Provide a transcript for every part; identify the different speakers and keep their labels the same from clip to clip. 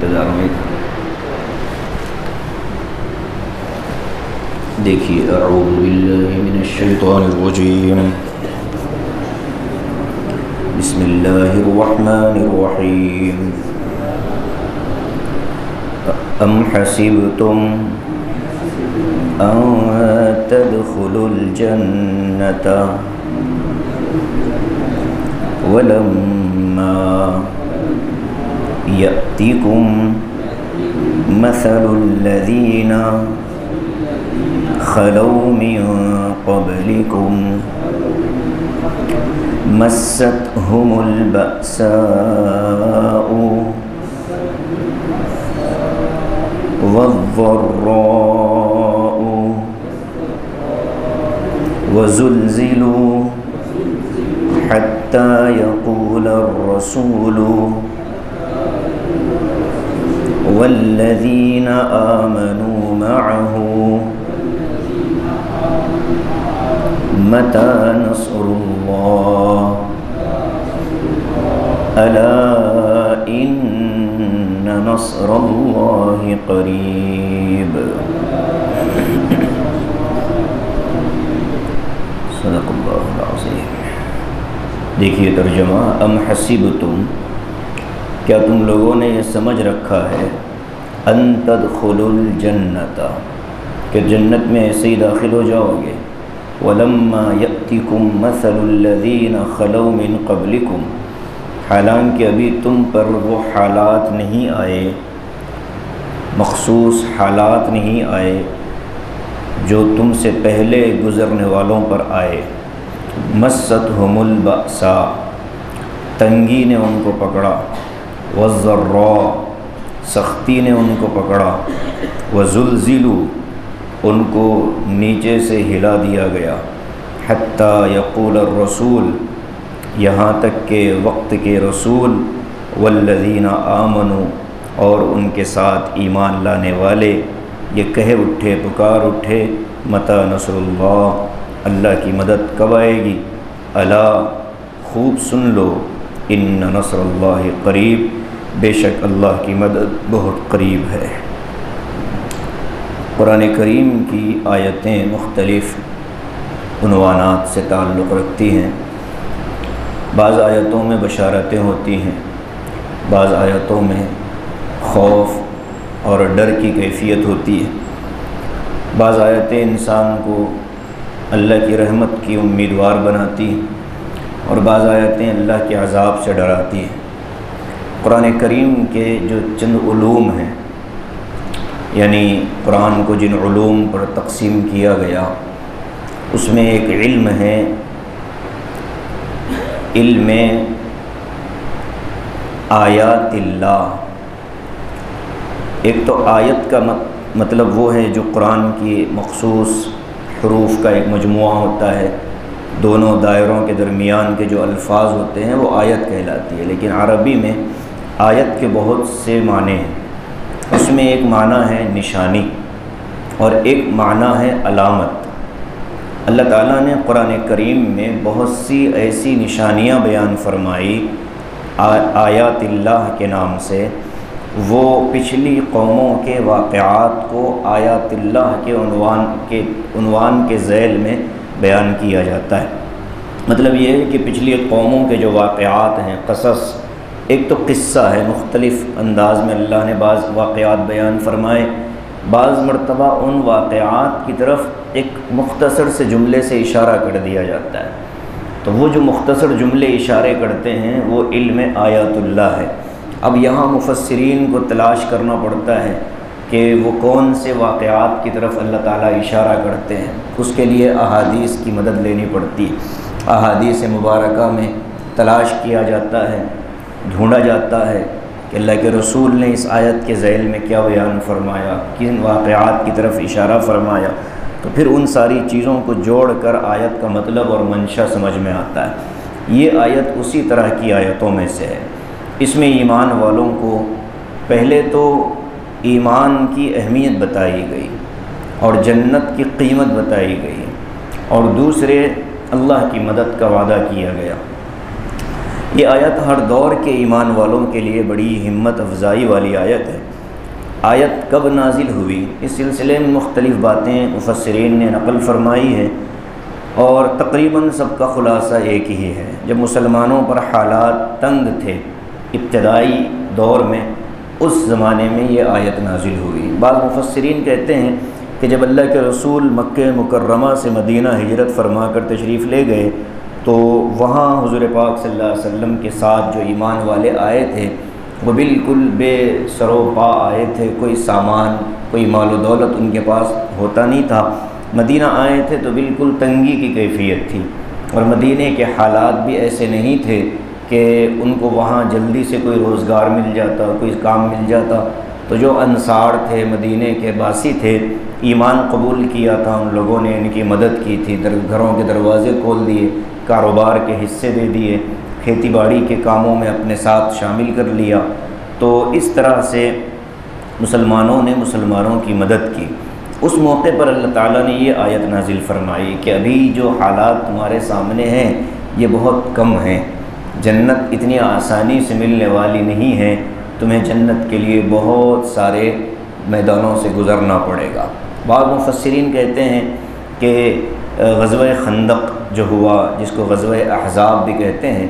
Speaker 1: انتظار میں دیکھیے اعوذ باللہ من الشیطان الرجیم بسم اللہ الرحمن الرحیم ام حسبتم ان تدخلوا الجنة ولما يأتكم مثل الذين خلوا من قبلكم مستهم البأساء والضراء وزلزلوا حتى يقول الرسول والذين آمنوا معه متى نصر الله ألا إن نصر الله قريب صدق اللہ العظیم۔ دیکھیے ترجمہ، ام حسبتم، کیا تم لوگوں نے یہ سمجھ رکھا ہے ان تدخلوا الجنۃ، کہ جنت میں ایسے ہی داخل ہو جاؤ گے، ولما یأتکم مثل الذین خلوا من قبلکم، حالانکہ ابھی تم پر وہ حالات نہیں آئے، مخصوص حالات نہیں آئے جو تم سے پہلے گزرنے والوں پر آئے، مستہم البأساء، تنگی نے ان کو پکڑا، والضراء، سختی نے ان کو پکڑا، وزلزلوا، ان کو نیچے سے ہلا دیا گیا، حتی یقول الرسول، یہاں تک کہ وقت کے رسول، والذین آمنوا، اور ان کے ساتھ ایمان لانے والے یہ کہہ اٹھے، پکار اٹھے، متی نصر اللہ، اللہ کی مدد کب آئے گی، الا، خوب سن لو، ان نصر اللہ قریب، بے شک اللہ کی مدد بہت قریب ہے۔ قرآن کریم کی آیتیں مختلف عنوانات سے تعلق رکھتی ہیں۔ بعض آیتوں میں بشارتیں ہوتی ہیں، بعض آیتوں میں خوف اور ڈر کی کیفیت ہوتی ہے، بعض آیتیں انسان کو اللہ کی رحمت کی امیدوار بناتی ہیں، اور بعض آیتیں اللہ کے عذاب سے ڈراتی ہیں۔ قرآن کریم کے جو چند علوم ہیں، یعنی قرآن کو جن علوم پر تقسیم کیا گیا، اس میں ایک علم ہے، علم آیات اللہ۔ ایک تو آیت کا مطلب وہ ہے جو قرآن کی مخصوص حروف کا ایک مجموعہ ہوتا ہے، دونوں دائروں کے درمیان کے جو الفاظ ہوتے ہیں وہ آیت کہلاتی ہے، لیکن عربی میں آیت کے بہت سے معنی ہیں۔ اس میں ایک معنی ہے نشانی اور ایک معنی ہے علامت۔ اللہ تعالیٰ نے قرآن کریم میں بہت سی ایسی نشانیاں بیان فرمائی آیات اللہ کے نام سے، وہ پچھلی قوموں کے واقعات کو آیات اللہ کے عنوان کے ذیل میں بیان کیا جاتا ہے۔ مطلب یہ ہے کہ پچھلی قوموں کے جو واقعات ہیں، قصص، ایک تو قصہ ہے، مختلف انداز میں اللہ نے بعض واقعات بیان فرمائے، بعض مرتبہ ان واقعات کی طرف ایک مختصر سے جملے سے اشارہ کر دیا جاتا ہے، تو وہ جو مختصر جملے اشارے کرتے ہیں وہ علم آیات اللہ ہے۔ اب یہاں مفسرین کو تلاش کرنا پڑتا ہے کہ وہ کون سے واقعات کی طرف اللہ تعالیٰ اشارہ کرتے ہیں، اس کے لیے احادیث کی مدد لینی پڑتی ہے۔ احادیث مبارکہ میں تلاش کیا جاتا ہے، ڈھونڈا جاتا ہے کہ اللہ کے رسول نے اس آیت کے ذیل میں کیا بیان فرمایا، کن واقعات کی طرف اشارہ فرمایا، تو پھر ان ساری چیزوں کو جوڑ کر آیت کا مطلب اور منشا سمجھ میں آتا ہے۔ یہ آیت اسی طرح کی آیتوں میں سے ہے۔ اس میں ایمان والوں کو پہلے تو ایمان کی اہمیت بتائی گئی اور جنت کی قیمت بتائی گئی، اور دوسرے اللہ کی مدد کا وعدہ کیا گیا۔ یہ آیت ہر دور کے ایمان والوں کے لیے بڑی ہمت افزائی والی آیت ہے۔ آیت کب نازل ہوئی، اس سلسلے میں مختلف باتیں مفسرین نے نقل فرمائی ہیں، اور تقریباً سب کا خلاصہ ایک ہی ہے۔ جب مسلمانوں پر حالات تنگ تھے ابتدائی دور میں، اس زمانے میں یہ آیت نازل ہوئی۔ بعض مفسرین کہتے ہیں کہ جب اللہ کے رسول مکہ مکرمہ سے مدینہ ہجرت فرما کر تشریف لے گئے تو وہاں حضور پاک صلی اللہ علیہ وسلم کے ساتھ جو ایمان والے آئے تھے وہ بالکل بے سر و پا آئے تھے، کوئی سامان کوئی مال و دولت ان کے پاس ہوتا نہیں تھا۔ مدینہ آئے تھے تو بالکل تنگی کی کیفیت تھی، اور مدینہ کے حالات بھی ایسے نہیں تھے کہ ان کو وہاں جلدی سے کوئی روزگار مل جاتا، کوئی کام مل جاتا۔ تو جو انصار تھے، مدینہ کے باسی تھے، ایمان قبول کیا تھا، ان لوگوں نے ان کی مدد کی تھی، گھروں کے دروازے کھول دیے، کاروبار کے حصے دے دیے، کھیتی باڑی کے کاموں میں اپنے ساتھ شامل کر لیا۔ تو اس طرح سے مسلمانوں نے مسلمانوں کی مدد کی۔ اس موقع پر اللہ تعالیٰ نے یہ آیت نازل فرمائی کہ ابھی جو حالات تمہارے سامنے ہیں یہ بہت کم ہیں، جنت اتنی آسانی سے ملنے والی نہیں ہے، تمہیں جنت کے لیے بہت سارے میدانوں سے گزرنا پڑے گا۔ بعض مفسرین کہتے ہیں کہ غزوہ خندق جو ہوا، جس کو غزوہ احزاب بھی کہتے ہیں،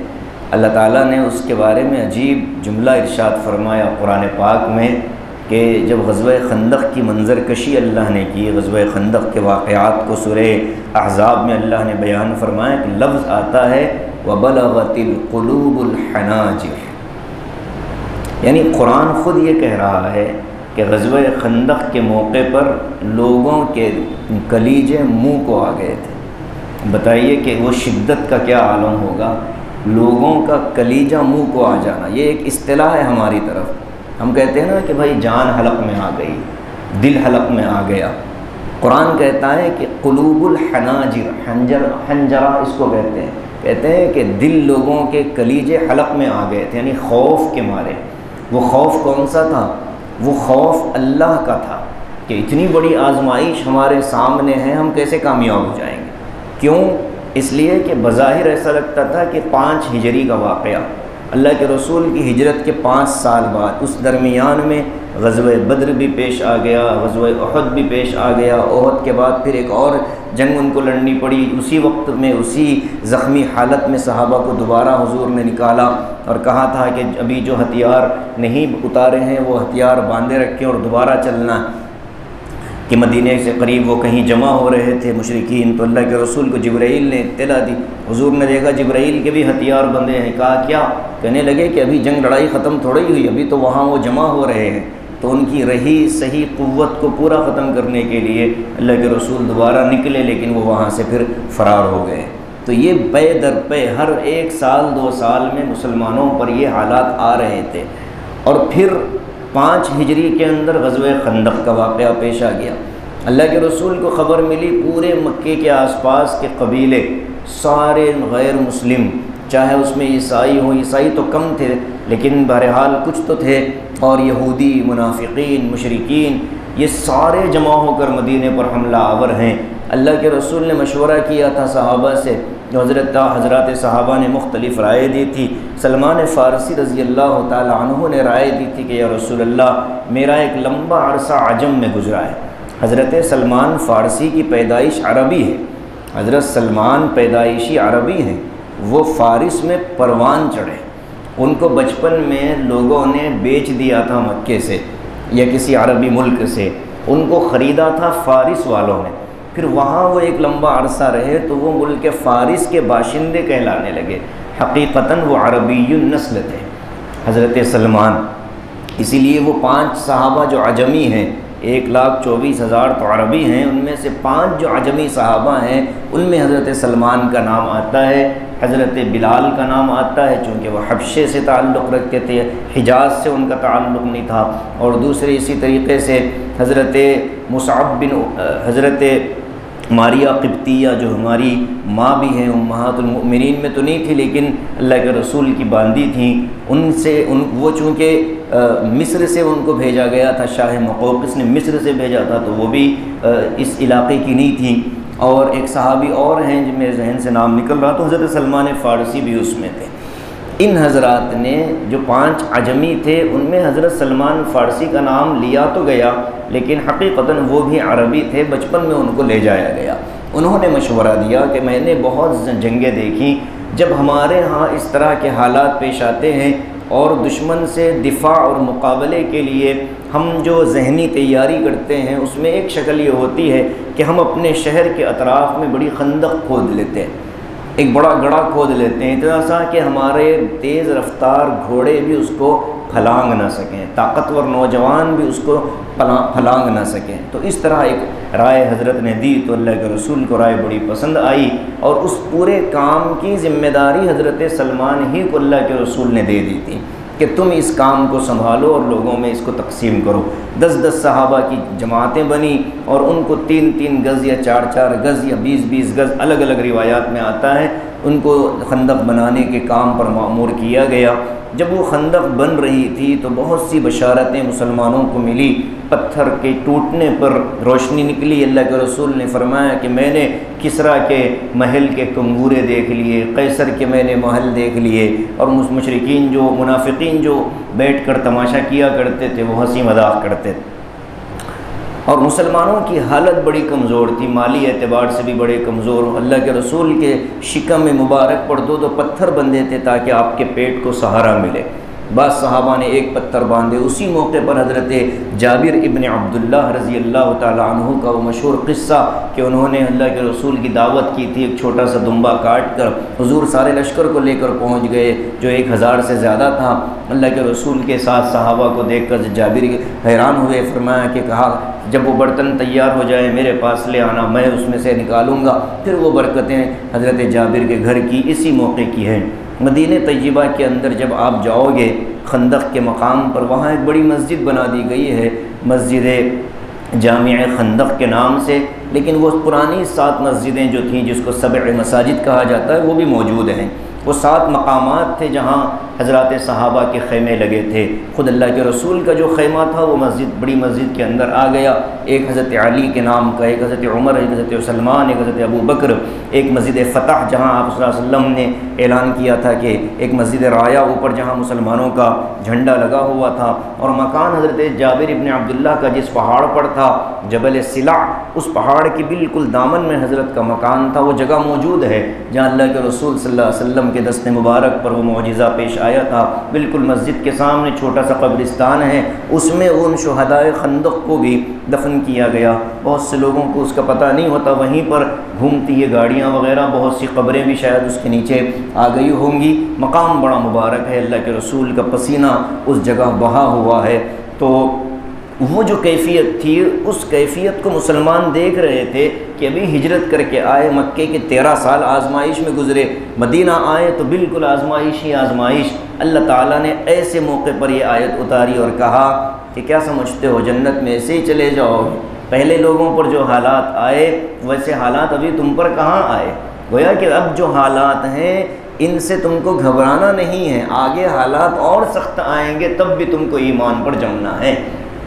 Speaker 1: اللہ تعالیٰ نے اس کے بارے میں عجیب جملہ ارشاد فرمایا قرآن پاک میں کہ جب غزوہ خندق کی منظر کشی اللہ نے کی، غزوہ خندق کے واقعات کو سورہ احزاب میں اللہ نے بیان فرمایا کہ لفظ آتا ہے وَبَلَغَتِ الْقُلُوبُ الْحَنَاجِرَ، یعنی قرآن خود یہ کہہ رہا ہے کہ غزوہ خندق کے موقع پر لوگوں کے کلیجے منہ کو آ گئے تھے۔ بتائیے کہ وہ شدت کا کیا عالم ہوگا، لوگوں کا کلیجہ منہ کو آ جانا۔ یہ ایک اصطلاح ہے ہماری طرف، ہم کہتے ہیں نا کہ بھائی جان حلق میں آ گئی، دل حلق میں آ گیا۔ قرآن کہتا ہے کہ قلوب الحناجر، حنجرہ اس کو کہتے ہیں کہ دل لوگوں کے کلیجے حلق میں آ گئے تھے، یعنی خوف کے مارے۔ وہ خوف کون سا تھا؟ وہ خوف اللہ کا تھا کہ اتنی بڑی آزمائش ہمارے سامنے ہے، ہم کیسے کامیاب ہو جائیں گے۔ کیوں؟ اس لیے کہ بظاہر ایسا لگتا تھا کہ 5 ہجری کا واقعہ، اللہ کے رسول کی ہجرت کے 5 سال بعد، اس درمیان میں غزوہ بدر بھی پیش آ گیا، غزوہ احد بھی پیش آ گیا، احد کے بعد پھر ایک اور جنگ ان کو لڑنی پڑی۔ اسی وقت میں اسی زخمی حالت میں صحابہ کو دوبارہ حضور نے نکالا اور کہا تھا کہ ابھی جو ہتھیار نہیں اتارے ہیں وہ ہتھیار باندھے رکھیں اور دوبارہ چلنا، کہ مدینہ سے قریب وہ کہیں جمع ہو رہے تھے مشرکین۔ تو اللہ کے رسول کو جبرائیل نے اطلاع دی، حضور نے دیکھا جبرائیل کے بھی ہتھیار بندھے ہیں، کہا کیا؟ کہنے لگے کہ ابھی جنگ لڑائی ختم تھوڑی ہوئی، ابھی تو وہاں وہ جمع ہو رہے ہیں۔ تو ان کی رہی صحیح قوت کو پورا ختم کرنے کے لیے اللہ کے رسول دوبارہ نکلے، لیکن وہ وہاں سے پھر فرار ہو گئے۔ تو یہ پے در پے ہر 1 سال 2 سال میں مسلمانوں پر یہ حالات آ رہے تھے، اور پھر 5 ہجری کے اندر غزوہ خندق کا واقعہ پیش آ گیا۔ اللہ کے رسول کو خبر ملی، پورے مکے کے آس پاس کے قبیلے سارے غیر مسلم، چاہے اس میں عیسائی ہوں، عیسائی تو کم تھے لیکن بہرحال کچھ تو تھے، اور یہودی، منافقین، مشرکین، یہ سارے جمع ہو کر مدینے پر حملہ آور ہیں۔ اللہ کے رسول نے مشورہ کیا تھا صحابہ سے، حضرات صحابہ نے مختلف رائے دی تھی۔ سلمان فارسی رضی اللہ تعالی عنہ نے رائے دی تھی کہ یا رسول اللہ، میرا ایک لمبا عرصہ عجم میں گزرا ہے۔ حضرت سلمان فارسی کی پیدائش عربی ہے، حضرت سلمان پیدائشی عربی ہیں، وہ فارس میں پروان چڑھے، ان کو بچپن میں لوگوں نے بیچ دیا تھا مکے سے یا کسی عربی ملک سے، ان کو خریدا تھا فارس والوں نے، پھر وہاں وہ ایک لمبا عرصہ رہے تو وہ ملک فارس کے باشندے کہلانے لگے، حقیقتاً وہ عربی النسل تھے حضرت سلمان۔ اسی لیے وہ 5 صحابہ جو عجمی ہیں، 1,24,000 تو عربی ہیں، ان میں سے 5 جو عجمی صحابہ ہیں ان میں حضرت سلمان کا نام آتا ہے، حضرت بلال کا نام آتا ہے چونکہ وہ حبشے سے تعلق رکھتے تھے، حجاز سے ان کا تعلق نہیں تھا، اور دوسرے اسی طریقے سے حضرت مصعب بن حضرت ماریہ قبطیہ جو ہماری ماں بھی ہیں، امہات المؤمنین میں تو نہیں تھی لیکن اللہ کے رسول کی باندی تھیں، ان سے وہ چونکہ مصر سے ان کو بھیجا گیا تھا، شاہ مقوقس نے مصر سے بھیجا تھا تو وہ بھی اس علاقے کی نہیں تھیں، اور ایک صحابی اور ہیں جن میرے ذہن سے نام نکل رہا، تو حضرت سلمان فارسی بھی اس میں تھے۔ ان حضرات نے جو 5 عجمی تھے ان میں حضرت سلمان فارسی کا نام لیا تو گیا، لیکن حقیقتاً وہ بھی عربی تھے، بچپن میں ان کو لے جایا گیا۔ انہوں نے مشورہ دیا کہ میں نے بہت جنگیں دیکھی، جب ہمارے ہاں اس طرح کے حالات پیش آتے ہیں اور دشمن سے دفاع اور مقابلے کے لیے ہم جو ذہنی تیاری کرتے ہیں اس میں ایک شکل یہ ہوتی ہے کہ ہم اپنے شہر کے اطراف میں بڑی خندق کھود لیتے ہیں، ایک بڑا گڑھا کھود لیتے ہیں، اتنا سا کہ ہمارے تیز رفتار گھوڑے بھی اس کو پھلانگ نہ سکیں، طاقتور نوجوان بھی اس کو پھلانگ نہ سکیں۔ تو اس طرح ایک رائے حضرت نے دی تو اللہ کے رسول کو رائے بڑی پسند آئی، اور اس پورے کام کی ذمہ داری حضرت سلمان ہی کو اللہ کے رسول نے دے دی تھی کہ تم اس کام کو سنبھالو اور لوگوں میں اس کو تقسیم کرو۔ 10 صحابہ کی جماعتیں بنی اور ان کو 3 گز یا 4 گز یا 20 گز الگ الگ روایات میں آتا ہے، ان کو خندق بنانے کے کام پر مأمور کیا گیا۔ جب وہ خندق بن رہی تھی تو بہت سی بشارتیں مسلمانوں کو ملی، پتھر کے ٹوٹنے پر روشنی نکلی۔ اللہ کے رسول نے فرمایا کہ میں نے کسریٰ کے محل کے کنگورے دیکھ لیے، قیصر کے میں نے محل دیکھ لیے، اور مشرکین جو منافقین جو بیٹھ کر تماشا کیا کرتے تھے وہ ہنسی مذاق کرتے تھے، اور مسلمانوں کی حالت بڑی کمزور تھی، مالی اعتبار سے بھی بڑے کمزور۔ اللہ کے رسول کے شکم مبارک پر 2 پتھر بندھے تھے تاکہ آپ کے پیٹ کو سہارا ملے۔ بعض صحابہ نے 1 پتھر باندھے۔ اسی موقع پر حضرت جابر ابن عبداللہ رضی اللہ تعالیٰ عنہ کا وہ مشہور قصہ کہ انہوں نے اللہ کے رسول کی دعوت کی تھی، ایک چھوٹا سا دمبا کاٹ کر حضور سارے لشکر کو لے کر پہنچ گئے جو 1000 سے زیادہ تھا۔ اللہ کے رسول کے ساتھ صحابہ کو دیکھ کر جابر حیران ہوئے، فرمایا کہ کہا جب وہ برتن تیار ہو جائے میرے پاس لے آنا، میں اس میں سے نکالوں گا۔ پھر وہ برکتیں حضرت جابر کے گھر کی اسی موقع کی ہیں۔ مدینہ طیبہ کے اندر جب آپ جاؤ گے خندق کے مقام پر، وہاں ایک بڑی مسجد بنا دی گئی ہے، مسجد جامع خندق کے نام سے، لیکن وہ پرانی 7 مسجدیں جو تھیں جس کو 7 مساجد کہا جاتا ہے وہ بھی موجود ہیں۔ وہ 7 مقامات تھے جہاں حضرات صحابہ کے خیمے لگے تھے۔ خود اللہ کے رسول کا جو خیمہ تھا وہ بڑی مسجد کے اندر آ گیا، ایک حضرت علی کے نام کا، ایک حضرت عمر، ایک حضرت سلمان، ایک حضرت ابو بکر، ایک مسجد فتح جہاں آپ صلی اللہ علیہ وسلم نے اعلان کیا تھا کہ ایک مسجد رایا اوپر جہاں مسلمانوں کا جھنڈا لگا ہوا تھا، اور مکان حضرت جابر ابن عبداللہ کا جس پہاڑ پر تھا جبل سلع، اس پہاڑ کی بالکل دامن میں حضرت کا مکان تھا۔ وہ جگہ موجود ہے جہاں اللہ کے رسول صلی اللہ علیہ وسلم کے دست مبارک پر وہ معجزہ پیش آیا تھا۔ بالکل مسجد کے سامنے چھوٹا سا قبرستان ہے، اس میں ان شہدائے خندق کو بھی دفن کیا گیا۔ بہت سے لوگوں کو اس کا پتہ نہیں ہوتا، وہیں پر گھومتی یہ گاڑیاں وغیرہ، بہت سی قبریں بھی شاید اس کے نیچے آ گئی ہوں گی۔ مقام بڑا مبارک ہے، اللہ کے رسول کا پسینہ اس جگہ بہا ہوا ہے۔ تو وہ جو کیفیت تھی اس کیفیت کو مسلمان دیکھ رہے تھے کہ ابھی ہجرت کر کے آئے، مکے کے 13 سال آزمائش میں گزرے، مدینہ آئے تو بالکل آزمائش ہی آزمائش۔ اللہ تعالیٰ نے ایسے موقع پر یہ آیت اتاری اور کہا کہ کیا سمجھتے ہو جنت میں ایسے ہی چلے جاؤ گے؟ پہلے لوگوں پر جو حالات آئے ویسے حالات ابھی تم پر کہاں آئے؟ گویا کہ اب جو حالات ہیں ان سے تم کو گھبرانا نہیں ہے، آگے حالات اور سخت آئیں گے تب بھی تم کو ایمان پر جمنا ہے۔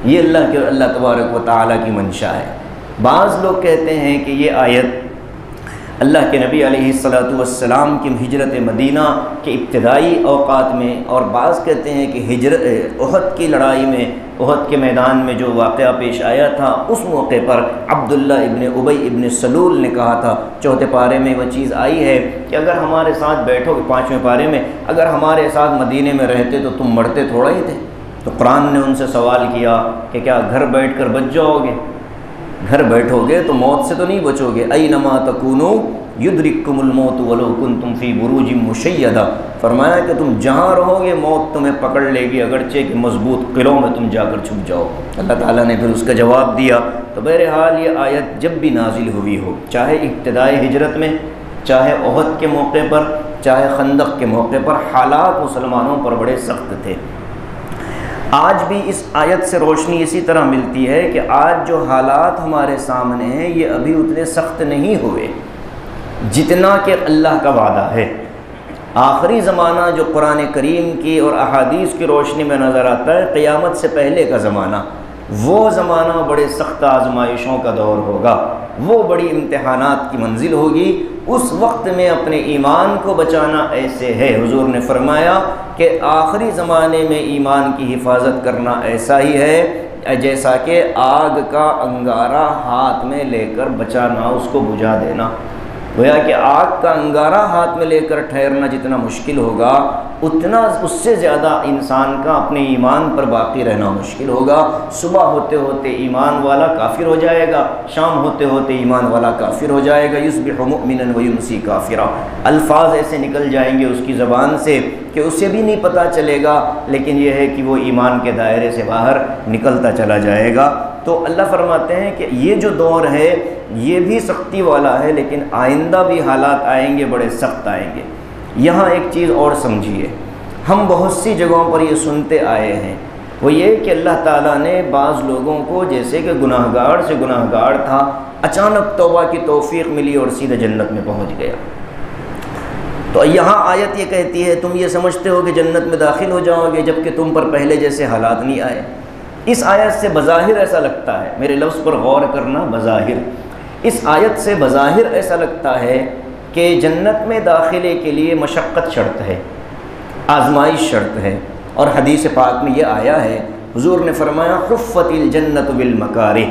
Speaker 1: یہ اللہ تبارک و تعالیٰ کی منشا ہے۔ بعض لوگ کہتے ہیں کہ یہ آیت اللہ کے نبی علیہ السلام کی ہجرت مدینہ کے ابتدائی اوقات میں، اور بعض کہتے ہیں کہ ہجرت احد کی لڑائی میں، احد کے میدان میں جو واقعہ پیش آیا تھا اس موقع پر عبداللہ ابن ابی ابن سلول نے کہا تھا۔ 4 پارے میں وہ چیز آئی ہے کہ اگر ہمارے ساتھ بیٹھو گے، 5ویں پارے میں، اگر ہمارے ساتھ مدینے میں رہتے تو تم مرتے تھوڑا ہی تھے۔ تو قرآن نے ان سے سوال کیا کہ کیا گھر بیٹھ کر بچ جاؤ گے؟ گھر بیٹھو گے تو موت سے تو نہیں بچو گے۔ اینما تکونوا یدرککم الموت ولو کنتم فی بروج مشیدہ، فرمایا کہ تم جہاں رہو گے موت تمہیں پکڑ لے گی، اگرچہ کہ مضبوط قلعوں میں تم جا کر چھپ جاؤ۔ اللہ تعالیٰ نے پھر اس کا جواب دیا۔ تو بہرحال یہ آیت جب بھی نازل ہوئی ہو، چاہے ابتدائی ہجرت میں، چاہے احد کے موقع پر، چاہے خندق کے موقع پر، حالات مسلمانوں پر بڑے سخت تھے۔ آج بھی اس آیت سے روشنی اسی طرح ملتی ہے کہ آج جو حالات ہمارے سامنے ہیں یہ ابھی اتنے سخت نہیں ہوئے جتنا کہ اللہ کا وعدہ ہے۔ آخری زمانہ جو قرآن کریم کی اور احادیث کی روشنی میں نظر آتا ہے، قیامت سے پہلے کا زمانہ، وہ زمانہ بڑے سخت آزمائشوں کا دور ہوگا، وہ بڑی امتحانات کی منزل ہوگی، اس وقت میں اپنے ایمان کو بچانا ایسے ہے۔ حضور نے فرمایا کہ آخری زمانے میں ایمان کی حفاظت کرنا ایسا ہی ہے جیسا کہ آگ کا انگارہ ہاتھ میں لے کر بچانا، اس کو بجھا دینا۔ گویا کہ آگ کا انگارہ ہاتھ میں لے کر ٹھہرنا جتنا مشکل ہوگا، اتنا اس سے زیادہ انسان کا اپنے ایمان پر باقی رہنا مشکل ہوگا۔ صبح ہوتے ہوتے ایمان والا کافر ہو جائے گا، شام ہوتے ہوتے ایمان والا کافر ہو جائے گا۔ یصبح مؤمنا ویمسی کافرا، الفاظ ایسے نکل جائیں گے اس کی زبان سے کہ اسے بھی نہیں پتہ چلے گا، لیکن یہ ہے کہ وہ ایمان کے دائرے سے باہر نکلتا چلا جائے گا۔ تو اللہ فرماتے ہیں کہ یہ جو دور ہے یہ بھی سختی والا ہے، لیکن آئندہ بھی حالات آئیں گے، بڑے سخت آئیں گے۔ یہاں ایک چیز اور سمجھیے، ہم بہت سی جگہوں پر یہ سنتے آئے ہیں، وہ یہ کہ اللہ تعالیٰ نے بعض لوگوں کو جیسے کہ گناہگار سے گناہگار تھا، اچانک توبہ کی توفیق ملی اور سیدھے جنت میں پہنچ گیا۔ تو یہاں آیت یہ کہتی ہے تم یہ سمجھتے ہو کہ جنت میں داخل ہو جاؤ گے، جبکہ تم پر پہلے جیسے حالات نہیں آئے۔ اس آیت سے بظاہر ایسا لگتا ہے، میرے لفظ پر غور کرنا، بظاہر اس آیت سے بظاہر ایسا لگتا ہے کہ جنت میں داخلے کے لیے مشقت شرط ہے، آزمائش شرط ہے، اور حدیث پاک میں یہ آیا ہے، حضور نے فرمایا حفت الجنت بالمکارہ،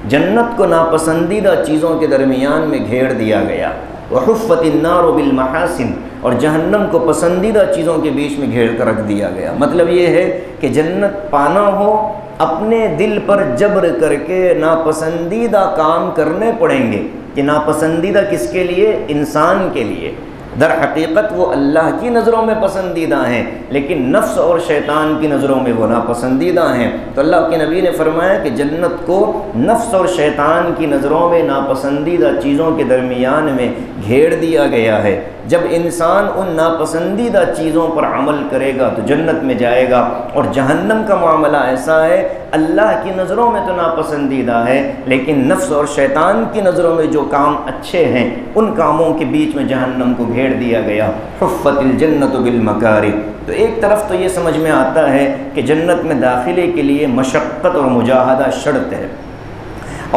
Speaker 1: جنت کو ناپسندیدہ چیزوں کے درمیان میں گھیر دیا گیا، وحفت النار بالمحاسن، اور جہنم کو پسندیدہ چیزوں کے بیچ میں گھیر کر رکھ دیا گیا۔ مطلب یہ ہے کہ جنت پانا ہو، اپنے دل پر جبر کر کے ناپسندیدہ کام کرنے پڑیں گے، کہ ناپسندیدہ کس کے لیے؟ انسان کے لیے۔ در حقیقت وہ اللہ کی نظروں میں پسندیدہ ہیں، لیکن نفس اور شیطان کی نظروں میں وہ ناپسندیدہ ہیں۔ تو اللہ کے نبی نے فرمایا کہ جنت کو نفس اور شیطان کی نظروں میں ناپسندیدہ چیزوں کے درمیان میں گھیر دیا گیا ہے۔ جب انسان ان ناپسندیدہ چیزوں پر عمل کرے گا تو جنت میں جائے گا، اور جہنم کا معاملہ ایسا ہے، اللہ کی نظروں میں تو ناپسندیدہ ہے، لیکن نفس اور شیطان کی نظروں میں جو کام اچھے ہیں ان کاموں کے بیچ میں جہنم کو گھیر دیا گیا۔ حفت الجنت بالمکارہ۔ تو ایک طرف تو یہ سمجھ میں آتا ہے کہ جنت میں داخلے کے لیے مشقت اور مجاہدہ شرط ہے،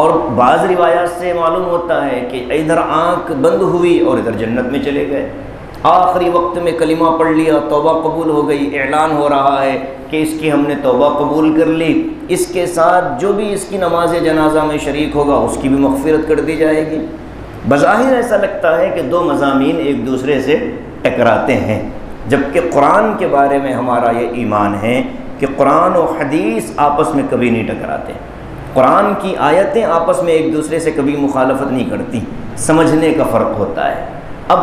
Speaker 1: اور بعض روایات سے معلوم ہوتا ہے کہ ادھر آنکھ بند ہوئی اور ادھر جنت میں چلے گئے، آخری وقت میں کلمہ پڑھ لیا، توبہ قبول ہو گئی، اعلان ہو رہا ہے کہ اس کی ہم نے توبہ قبول کر لی، اس کے ساتھ جو بھی اس کی نماز جنازہ میں شریک ہوگا اس کی بھی مغفرت کر دی جائے گی۔ بظاہر ایسا لگتا ہے کہ دو مضامین ایک دوسرے سے ٹکراتے ہیں، جبکہ قرآن کے بارے میں ہمارا یہ ایمان ہے کہ قرآن و حدیث آپس میں کبھی نہیں ٹکراتے، قرآن کی آیتیں آپس میں ایک دوسرے سے کبھی مخالفت نہیں کرتی، سمجھنے کا فرق ہوتا ہے۔ اب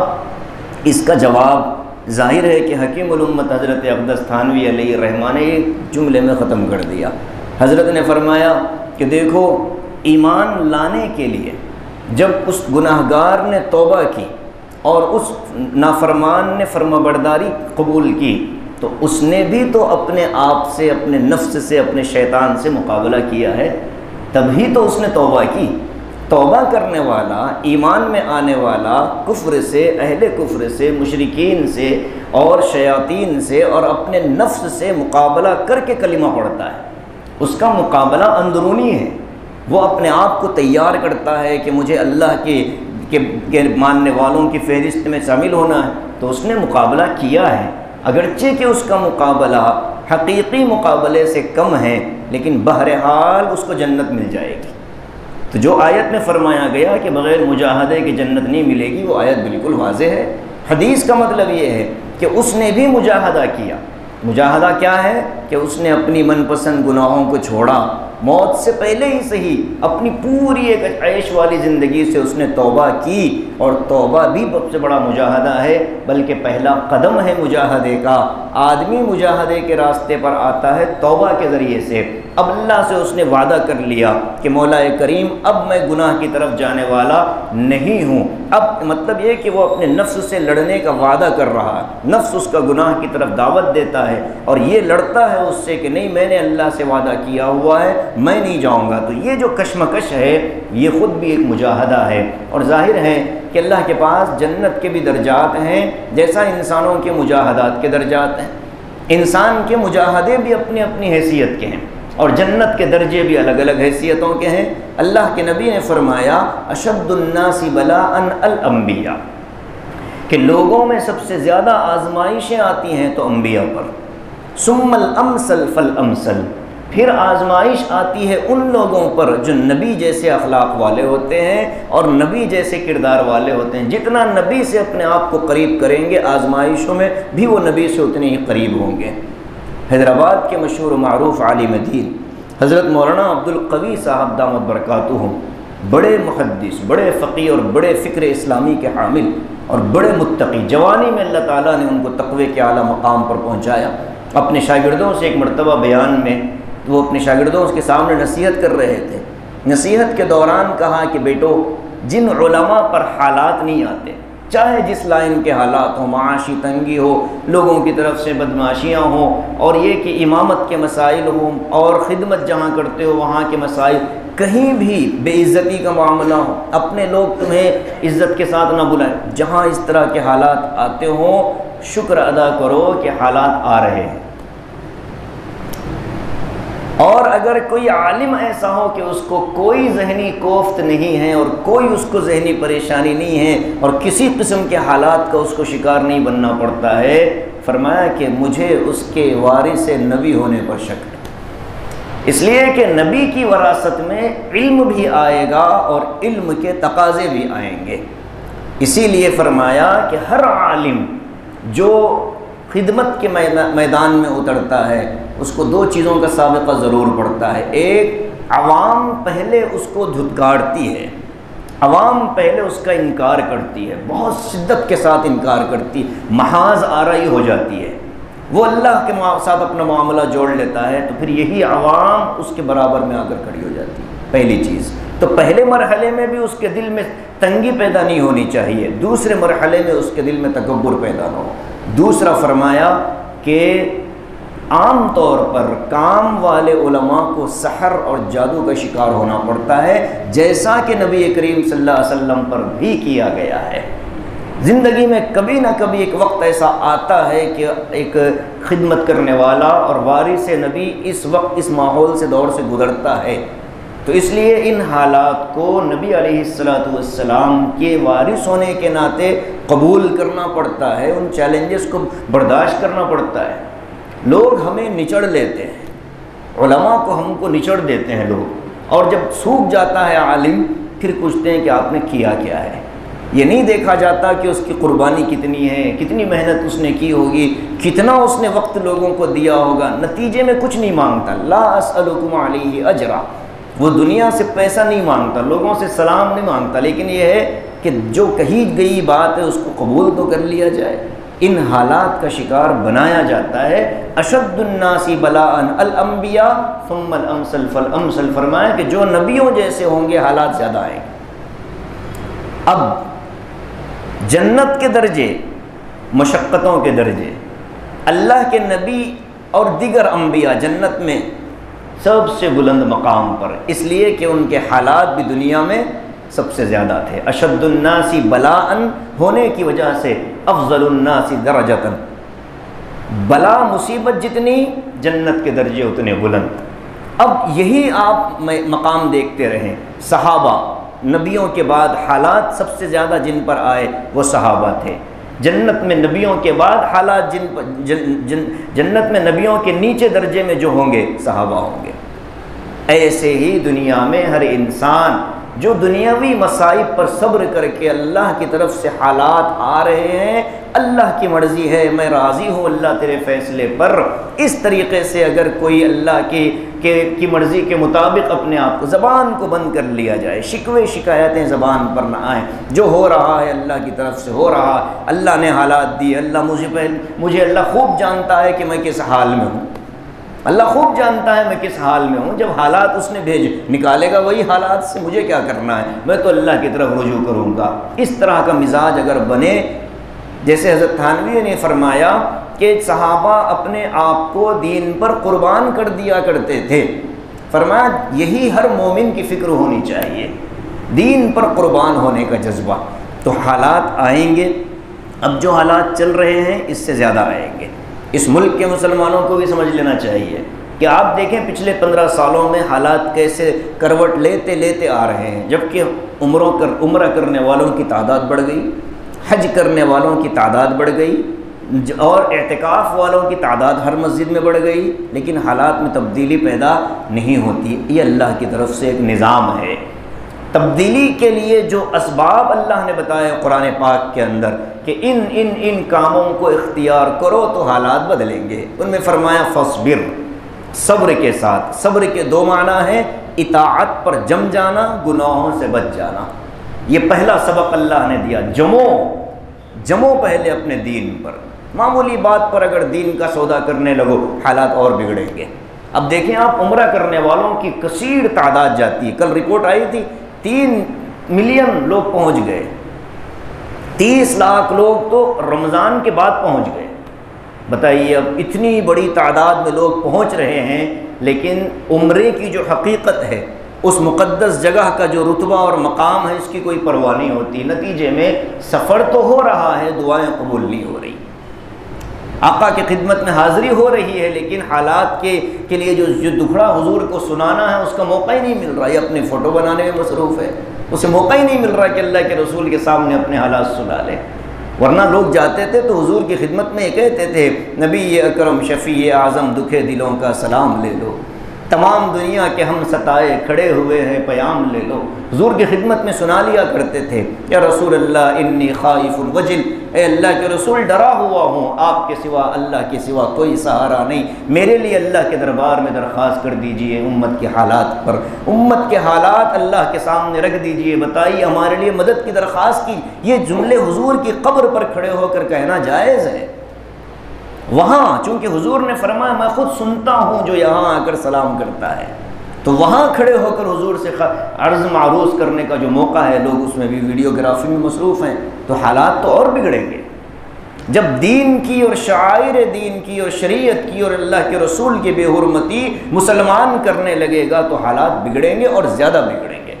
Speaker 1: اس کا جواب ظاہر ہے کہ حکیم الامت حضرت اقدس تھانوی علیہ الرحمہ نے ایک جملے میں ختم کر دیا۔ حضرت نے فرمایا کہ دیکھو، ایمان لانے کے لیے جب اس گناہگار نے توبہ کی اور اس نافرمان نے فرمانبرداری قبول کی، تو اس نے بھی تو اپنے آپ سے، اپنے نفس سے، اپنے شیطان سے مقابلہ کیا ہے، تبھی تو اس نے توبہ کی۔ توبہ کرنے والا، ایمان میں آنے والا، کفر سے، اہل کفر سے، مشرکین سے اور شیاطین سے اور اپنے نفس سے مقابلہ کر کے کلمہ پڑھتا ہے، اس کا مقابلہ اندرونی ہے، وہ اپنے آپ کو تیار کرتا ہے کہ مجھے اللہ کے ماننے والوں کی فہرست میں شامل ہونا ہے، تو اس نے مقابلہ کیا ہے، اگرچہ کہ اس کا مقابلہ حقیقی مقابلے سے کم ہے، لیکن بہرحال اس کو جنت مل جائے گی۔ تو جو آیت میں فرمایا گیا کہ بغیر مجاہدے کی جنت نہیں ملے گی، وہ آیت بالکل واضح ہے۔ حدیث کا مطلب یہ ہے کہ اس نے بھی مجاہدہ کیا۔ مجاہدہ کیا ہے؟ کہ اس نے اپنی من پسند گناہوں کو چھوڑا، موت سے پہلے ہی صحیح اپنی پوری ایک عیش والی زندگی سے اس نے توبہ کی، اور توبہ بھی سب سے بڑا مجاہدہ ہے، بلکہ پہلا قدم ہے مجاہدے کا۔ آدمی مجاہدے کے راستے پر آتا ہے توبہ کے ذریعے سے۔ اب اللہ سے اس نے وعدہ کر لیا کہ مولا کریم اب میں گناہ کی طرف جانے والا نہیں ہوں۔ اب مطلب یہ کہ وہ اپنے نفس سے لڑنے کا وعدہ کر رہا ہے، نفس اس کا گناہ کی طرف دعوت دیتا ہے اور یہ لڑتا ہے اس سے کہ نہیں، میں نے اللہ سے وعدہ کیا ہوا ہے، میں نہیں جاؤں گا۔ تو یہ جو کشمکش ہے یہ خود بھی ایک مجاہدہ ہے، اور ظاہر ہے کہ اللہ کے پاس جنت کے بھی درجات ہیں جیسا انسانوں کے مجاہدات کے درجات ہیں۔ انسان کے مجاہدے بھی اپنی اپنی حیثیت کے ہیں، اور جنت کے درجے بھی الگ الگ حیثیتوں کے ہیں۔ اللہ کے نبی نے فرمایا اشد الناس بلاء الانبیاء، کہ لوگوں میں سب سے زیادہ آزمائشیں آتی ہیں تو انبیاء پر، ثم الامثل فالامثل، پھر آزمائش آتی ہے ان لوگوں پر جو نبی جیسے اخلاق والے ہوتے ہیں اور نبی جیسے کردار والے ہوتے ہیں۔ جتنا نبی سے اپنے آپ کو قریب کریں گے آزمائشوں میں بھی وہ نبی سے اتنے ہی قریب ہوں گے۔ حیدرآباد کے مشہور و معروف عالم دین حضرت مولانا عبدالقوی صاحب دامت برکاتہ، بڑے محدث، بڑے فقیہ اور بڑے فکر اسلامی کے حامل اور بڑے متقی، جوانی میں اللہ تعالیٰ نے ان کو تقوی کے اعلیٰ مقام پر پہنچایا۔ اپنے شاگردوں سے ایک مرتبہ بیان میں وہ اپنے شاگردوں کے سامنے نصیحت کر رہے تھے، نصیحت کے دوران کہا کہ بیٹو، جن علماء پر حالات نہیں آتے، چاہے جس لائن کے حالات ہوں، معاشی تنگی ہو، لوگوں کی طرف سے بدمعاشیاں ہوں، اور یہ کہ امامت کے مسائل ہوں اور خدمت جہاں کرتے ہو وہاں کے مسائل، کہیں بھی بے عزتی کا معاملہ ہو، اپنے لوگ تمہیں عزت کے ساتھ نہ بلائیں، جہاں اس طرح کے حالات آتے ہوں شکر ادا کرو کہ حالات آ رہے ہیں۔ اور اگر کوئی عالم ایسا ہو کہ اس کو کوئی ذہنی کوفت نہیں ہے اور کوئی اس کو ذہنی پریشانی نہیں ہے اور کسی قسم کے حالات کا اس کو شکار نہیں بننا پڑتا ہے، فرمایا کہ مجھے اس کے وارث نبی ہونے پر شک ہے، اس لیے کہ نبی کی وراثت میں علم بھی آئے گا اور علم کے تقاضے بھی آئیں گے۔ اسی لیے فرمایا کہ ہر عالم جو خدمت کے میدان میں اترتا ہے اس کو دو چیزوں کا سابقہ ضرور پڑتا ہے۔ ایک، عوام پہلے اس کو دھتکارتی ہے، عوام پہلے اس کا انکار کرتی ہے، بہت شدت کے ساتھ انکار کرتی ہے، محاذ آرائی ہو جاتی ہے، وہ اللہ کے ساتھ اپنا معاملہ جوڑ لیتا ہے، تو پھر یہی عوام اس کے برابر میں آ کر کھڑی ہو جاتی ہے۔ پہلی چیز تو پہلے مرحلے میں بھی اس کے دل میں تنگی پیدا نہیں ہونی چاہیے، دوسرے مرحلے میں اس کے دل میں تکبر پیدا نہ ہو۔ دوسرا فرمایا کہ عام طور پر کام والے علماء کو سحر اور جادو کا شکار ہونا پڑتا ہے، جیسا کہ نبی کریم صلی اللہ علیہ وسلم پر بھی کیا گیا ہے۔ زندگی میں کبھی نہ کبھی ایک وقت ایسا آتا ہے کہ ایک خدمت کرنے والا اور وارث نبی اس وقت اس ماحول سے دور سے گزرتا ہے، تو اس لیے ان حالات کو نبی علیہ السلام کے وارث ہونے کے ناطے قبول کرنا پڑتا ہے، ان چیلنجز کو برداشت کرنا پڑتا ہے۔ لوگ ہمیں نچڑ لیتے ہیں، علماء کو ہم کو نچڑ دیتے ہیں لوگ، اور جب سوکھ جاتا ہے عالم پھر پوچھتے ہیں کہ آپ نے کیا کیا ہے۔ یہ نہیں دیکھا جاتا کہ اس کی قربانی کتنی ہے، کتنی محنت اس نے کی ہوگی، کتنا اس نے وقت لوگوں کو دیا ہوگا، نتیجے میں کچھ نہیں مانگتا۔ لا اسألکم علیہ اجرا، وہ دنیا سے پیسہ نہیں مانگتا، لوگوں سے سلام نہیں مانگتا، لیکن یہ ہے کہ جو کہی گئی بات ہے اس کو قبول تو کر لیا جائے۔ ان حالات کا شکار بنایا جاتا ہے۔ اشد الناس بلاء الانبیاء ثم الامثل فالامثل، فرمایا کہ جو نبیوں جیسے ہوں گے حالات زیادہ آئیں گے۔ اب جنت کے درجے، مشقتوں کے درجے، اللہ کے نبی اور دیگر انبیاء جنت میں سب سے بلند مقام پر، اس لیے کہ ان کے حالات بھی دنیا میں سب سے زیادہ تھے۔ اشد الناس بلاء ہونے کی وجہ سے افضل الناس درجۃ، بلا مصیبت جتنی جنت کے درجے اتنے بلند۔ اب یہی آپ مقام دیکھتے رہیں، صحابہ، نبیوں کے بعد حالات سب سے زیادہ جن پر آئے وہ صحابہ تھے۔ جنت میں نبیوں کے بعد حالات جنت میں نبیوں کے نیچے درجے میں جو ہوں گے صحابہ ہوں گے۔ ایسے ہی دنیا میں ہر انسان جو دنیاوی مصائب پر صبر کر کے اللہ کی طرف سے حالات آ رہے ہیں، اللہ کی مرضی ہے، میں راضی ہوں اللہ تیرے فیصلے پر، اس طریقے سے اگر کوئی اللہ کی مرضی کے مطابق اپنے آپ کو زبان کو بند کر لیا جائے، شکوے شکایتیں زبان پر نہ آئیں، جو ہو رہا ہے اللہ کی طرف سے ہو رہا، اللہ نے حالات دیے، اللہ مجھے اللہ خوب جانتا ہے کہ میں کس حال میں ہوں، اللہ خوب جانتا ہے میں کس حال میں ہوں، جب حالات اس نے نکالے گا وہی حالات سے مجھے کیا کرنا ہے، میں تو اللہ کی طرف رجوع کروں گا۔ اس طرح کا مزاج اگر بنے، جیسے حضرت تھانوی نے فرمایا کہ صحابہ اپنے آپ کو دین پر قربان کر دیا کرتے تھے، فرمایا یہی ہر مومن کی فکر ہونی چاہیے، دین پر قربان ہونے کا جذبہ۔ تو حالات آئیں گے، اب جو حالات چل رہے ہیں اس سے زیادہ آئیں گے۔ اس ملک کے مسلمانوں کو بھی سمجھ لینا چاہیے کہ آپ دیکھیں پچھلے 15 سالوں میں حالات کیسے کروٹ لیتے لیتے آ رہے ہیں، جبکہ عمرہ کرنے والوں کی تعداد بڑھ گئی، حج کرنے والوں کی تعداد بڑھ گئی اور اعتکاف والوں کی تعداد ہر مسجد میں بڑھ گئی، لیکن حالات میں تبدیلی پیدا نہیں ہوتی۔ یہ اللہ کی طرف سے ایک نظام ہے۔ تبدیلی کے لیے جو اسباب اللہ نے بتائے قرآن پاک کے اندر کہ ان کاموں کو اختیار کرو تو حالات بدلیں گے، ان میں فرمایا فصبر، صبر کے ساتھ۔ صبر کے دو معنی ہیں، اطاعت پر جم جانا، گناہوں سے بچ جانا۔ یہ پہلا سبق اللہ نے دیا، جمو پہلے اپنے دین پر۔ معمولی بات پر اگر دین کا سودا کرنے لگو حالات اور بگڑیں گے۔ اب دیکھیں آپ، عمرہ کرنے والوں کی کثیر تعداد جاتی ہے۔ کل رپورٹ آئی تھی 3 ملین لوگ پہنچ گئے، 30 لاکھ لوگ تو رمضان کے بعد پہنچ گئے۔ بتائیے اب اتنی بڑی تعداد میں لوگ پہنچ رہے ہیں، لیکن عمرے کی جو حقیقت ہے، اس مقدس جگہ کا جو رتبہ اور مقام ہے، اس کی کوئی پرواہ نہیں ہوتی۔ نتیجے میں سفر تو ہو رہا ہے، دعائیں قبول نہیں ہو رہی، آقا کی خدمت میں حاضری ہو رہی ہے، لیکن حالات کے لیے جو دکھڑا حضور کو سنانا ہے اس کا موقع ہی نہیں مل رہا۔ یہ اپنے فوٹو بنانے میں مصروف ہے، اسے موقع ہی نہیں مل رہا کہ اللہ کے رسول کے سامنے اپنے حالات سنا لے۔ ورنہ لوگ جاتے تھے تو حضور کی خدمت میں یہ کہتے تھے، نبی اکرم شفیع اعظم دکھے دلوں کا سلام لے لو، تمام دنیا کے ہم ستائے کھڑے ہوئے ہیں پیام لے لو۔ حضور کی خدمت میں سنا لیا کرتے تھے، یا رسول اللہ انی خائف وجل، اے اللہ کے رسول ڈرا ہوا ہوں، آپ کے سوا، اللہ کے سوا کوئی سہارا نہیں، میرے لیے اللہ کے دربار میں درخواست کر دیجئے امت کے حالات پر، امت کے حالات اللہ کے سامنے رکھ دیجئے، بتائیے ہمارے لیے مدد کی درخواست کی۔ یہ جملے حضور کی قبر پر کھڑے ہو کر کہنا جائز ہے۔ وہاں چونکہ حضور نے فرمایا میں خود سنتا ہوں جو یہاں آ کر سلام کرتا ہے، تو وہاں کھڑے ہو کر حضور سے عرض معروض کرنے کا جو موقع ہے، لوگ اس میں بھی ویڈیوگرافی میں مصروف ہیں، تو حالات تو اور بگڑیں گے۔ جب دین کی اور شعائر دین کی اور شریعت کی اور اللہ کے رسول کی بے حرمتی مسلمان کرنے لگے گا تو حالات بگڑیں گے اور زیادہ بگڑیں گے۔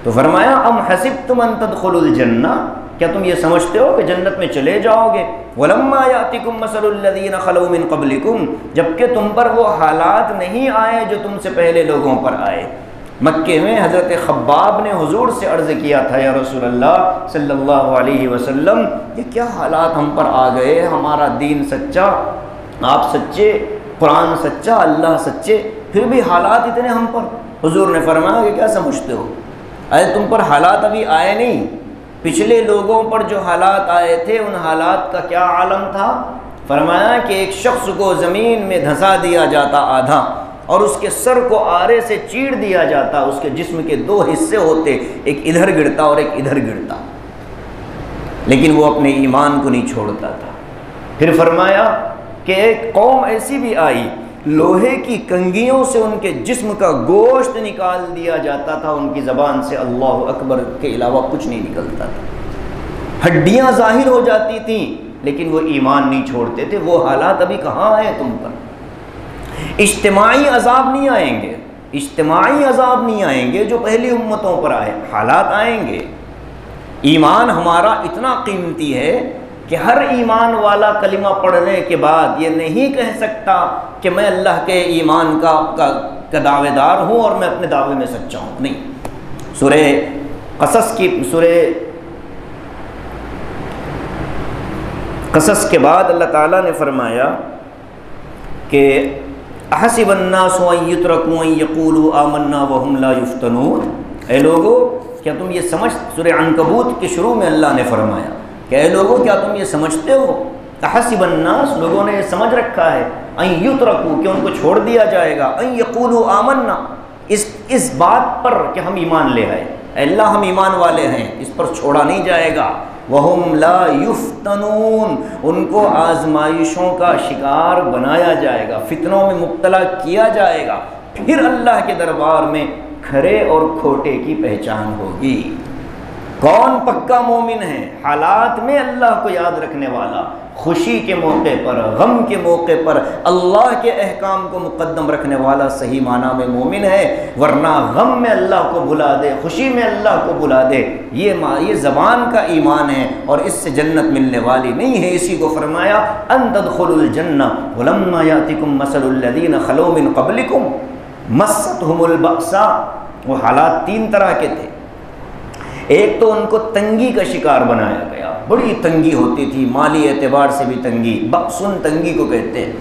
Speaker 1: تو فرمایا ام حسبتم ان تدخلوا الجنہ، کیا تم یہ سمجھتے ہو کہ جنت میں چلے جاؤ گے؟ وَلَمَّا يَأْتِكُمْ مَثَلُ الَّذِينَ خَلَوْا مِن قَبْلِكُمْ، جبکہ تم پر وہ حالات نہیں آئے جو تم سے پہلے لوگوں پر آئے۔ مکے میں حضرت خباب نے حضور سے عرض کیا تھا، یا رسول اللہ صلی اللہ علیہ وسلم، یہ کیا حالات ہم پر آ گئے؟ ہمارا دین سچا، آپ سچے، قرآن سچا، اللہ سچے، پھر بھی حالات اتنے ہم پر۔ حضور نے فرمایا کہ کیا سمجھتے ہو، اے تم پر حالات ابھی آئے نہیں، پچھلے لوگوں پر جو حالات آئے تھے ان حالات کا کیا عالم تھا؟ فرمایا کہ ایک شخص کو زمین میں دھسا دیا جاتا آدھا، اور اس کے سر کو آرے سے چیڑ دیا جاتا، اس کے جسم کے 2 حصے ہوتے، ایک ادھر گرتا اور ایک ادھر گرتا، لیکن وہ اپنے ایمان کو نہیں چھوڑتا تھا۔ پھر فرمایا کہ ایک قوم ایسی بھی آئی، لوہے کی کنگھیوں سے ان کے جسم کا گوشت نکال دیا جاتا تھا، ان کی زبان سے اللہ اکبر کے علاوہ کچھ نہیں نکلتا تھا، ہڈیاں ظاہر ہو جاتی تھیں لیکن وہ ایمان نہیں چھوڑتے تھے۔ وہ حالات ابھی کہاں آئے تم پر؟ اجتماعی عذاب نہیں آئیں گے، اجتماعی عذاب نہیں آئیں گے جو پہلی امتوں پر آئے، حالات آئیں گے۔ ایمان ہمارا اتنا قیمتی ہے کہ ہر ایمان والا کلمہ پڑھنے کے بعد یہ نہیں کہہ سکتا کہ میں اللہ کے ایمان کا دعوے دار ہوں اور میں اپنے دعوے میں سچا ہوں، نہیں۔ سورہ قصص کے بعد اللہ تعالیٰ نے فرمایا کہ احسب الناس ان یترکوا ان یقولوا آمنا وهم لا یفتنون، اے لوگو کیا تم یہ سورہ عنکبوت کے شروع میں اللہ نے فرمایا کہ اے لوگو کیا تم یہ سمجھتے ہو، احسب الناس لوگوں نے یہ سمجھ رکھا ہے، ان یترکوا کہ ان کو چھوڑ دیا جائے گا، ان یقولوا آمنا اس بات پر کہ ہم ایمان لے آئے، اے اللہ ہم ایمان والے ہیں، اس پر چھوڑا نہیں جائے گا، وَهُمْ لَا يُفْتَنُونَ ان کو آزمائشوں کا شکار بنایا جائے گا، فتنوں میں مبتلا کیا جائے گا، پھر اللہ کے دربار میں کھرے اور کھوٹے کی پہچان ہوگی۔ کون پکا مومن ہے؟ حالات میں اللہ کو یاد رکھنے والا، خوشی کے موقع پر، غم کے موقع پر اللہ کے احکام کو مقدم رکھنے والا صحیح معنی میں مومن ہے، ورنہ غم میں اللہ کو بلا دے، خوشی میں اللہ کو بلا دے، یہ زبان کا ایمان ہے اور اس سے جنت ملنے والی نہیں ہے۔ اسی کو فرمایا ان تدخلوا الجنہ ولما یاتکم مثل الذین خلوا من قبلکم مستهم البأساء، وہ حالات 3 طرح کے تھے۔ ایک تو ان کو تنگی کا شکار بنایا گیا، بڑی تنگی ہوتی تھی، مالی اعتبار سے بھی تنگی، بأسن تنگی کو کہتے ہیں۔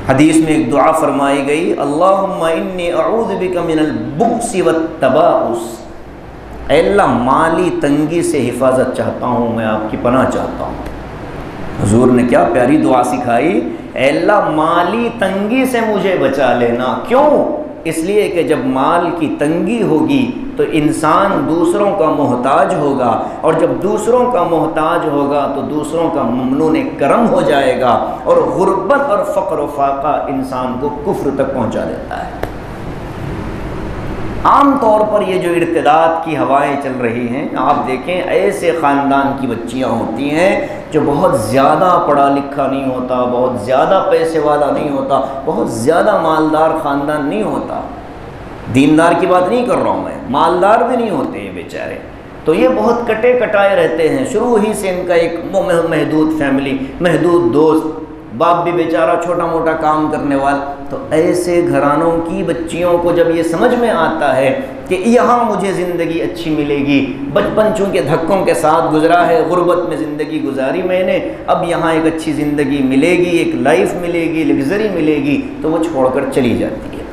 Speaker 1: حدیث میں ایک دعا فرمائی گئی، اللہم انی اعوذ بک من البؤس والتباؤس، اے اللہ مالی تنگی سے حفاظت چاہتا ہوں، میں آپ کی پناہ چاہتا ہوں۔ حضور نے کیا پیاری دعا سکھائی، اے اللہ مالی تنگی سے مجھے بچا لینا۔ کیوں؟ اس لیے کہ جب مال کی تنگی ہوگی تو انسان دوسروں کا محتاج ہوگا، اور جب دوسروں کا محتاج ہوگا تو دوسروں کا ممنون کرم ہو جائے گا، اور غربت اور فقر و فاقہ انسان کو کفر تک پہنچا دیتا ہے۔ عام طور پر یہ جو ارتداد کی ہوائیں چل رہی ہیں، آپ دیکھیں ایسے خاندان کی بچیاں ہوتی ہیں جو بہت زیادہ پڑھا لکھا نہیں ہوتا، بہت زیادہ پیسے والا نہیں ہوتا، بہت زیادہ مالدار خاندان نہیں ہوتا، دیندار کی بات نہیں کر رہا ہوں میں، مالدار بھی نہیں ہوتے یہ بیچارے، تو یہ بہت کٹے کٹائے رہتے ہیں، شروع ہی سے ان کا ایک محدود فیملی، محدود دوست، باپ بھی بیچارہ چھوٹا موٹا کام کرنے والا۔ تو ایسے گھرانوں کی بچیوں کو جب یہ سمجھ میں آتا ہے کہ یہاں مجھے زندگی اچھی ملے گی، بچپن چونکہ دھکوں کے ساتھ گزرا ہے، غربت میں زندگی گزاری میں نے، اب یہاں ایک اچھی زندگی ملے گی، ایک لائف ملے گی، لگژری ملے گی، تو وہ چھوڑ کر چلی جاتی ہے۔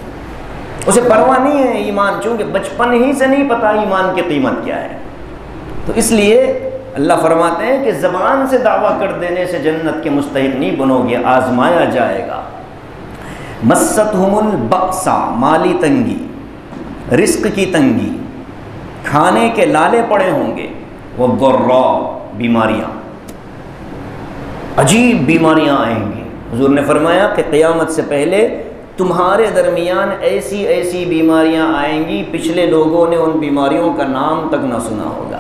Speaker 1: اسے پرواہ نہیں ہے ایمان، چونکہ بچپن ہی سے نہیں پتا ایمان کی قیمت کیا ہے۔ تو اس لیے اللہ فرماتے ہیں کہ زبان سے دعویٰ کر دینے سے جنت کے مستحق نہیں بنو گے، آزمایا جائے گا۔ مستہم البأسا، مالی تنگی، رزق کی تنگی، کھانے کے لالے پڑے ہوں گے، والضراء، بیماریاں، عجیب بیماریاں آئیں گی۔ حضور نے فرمایا کہ قیامت سے پہلے تمہارے درمیان ایسی ایسی بیماریاں آئیں گی، پچھلے لوگوں نے ان بیماریوں کا نام تک نہ سنا ہوگا۔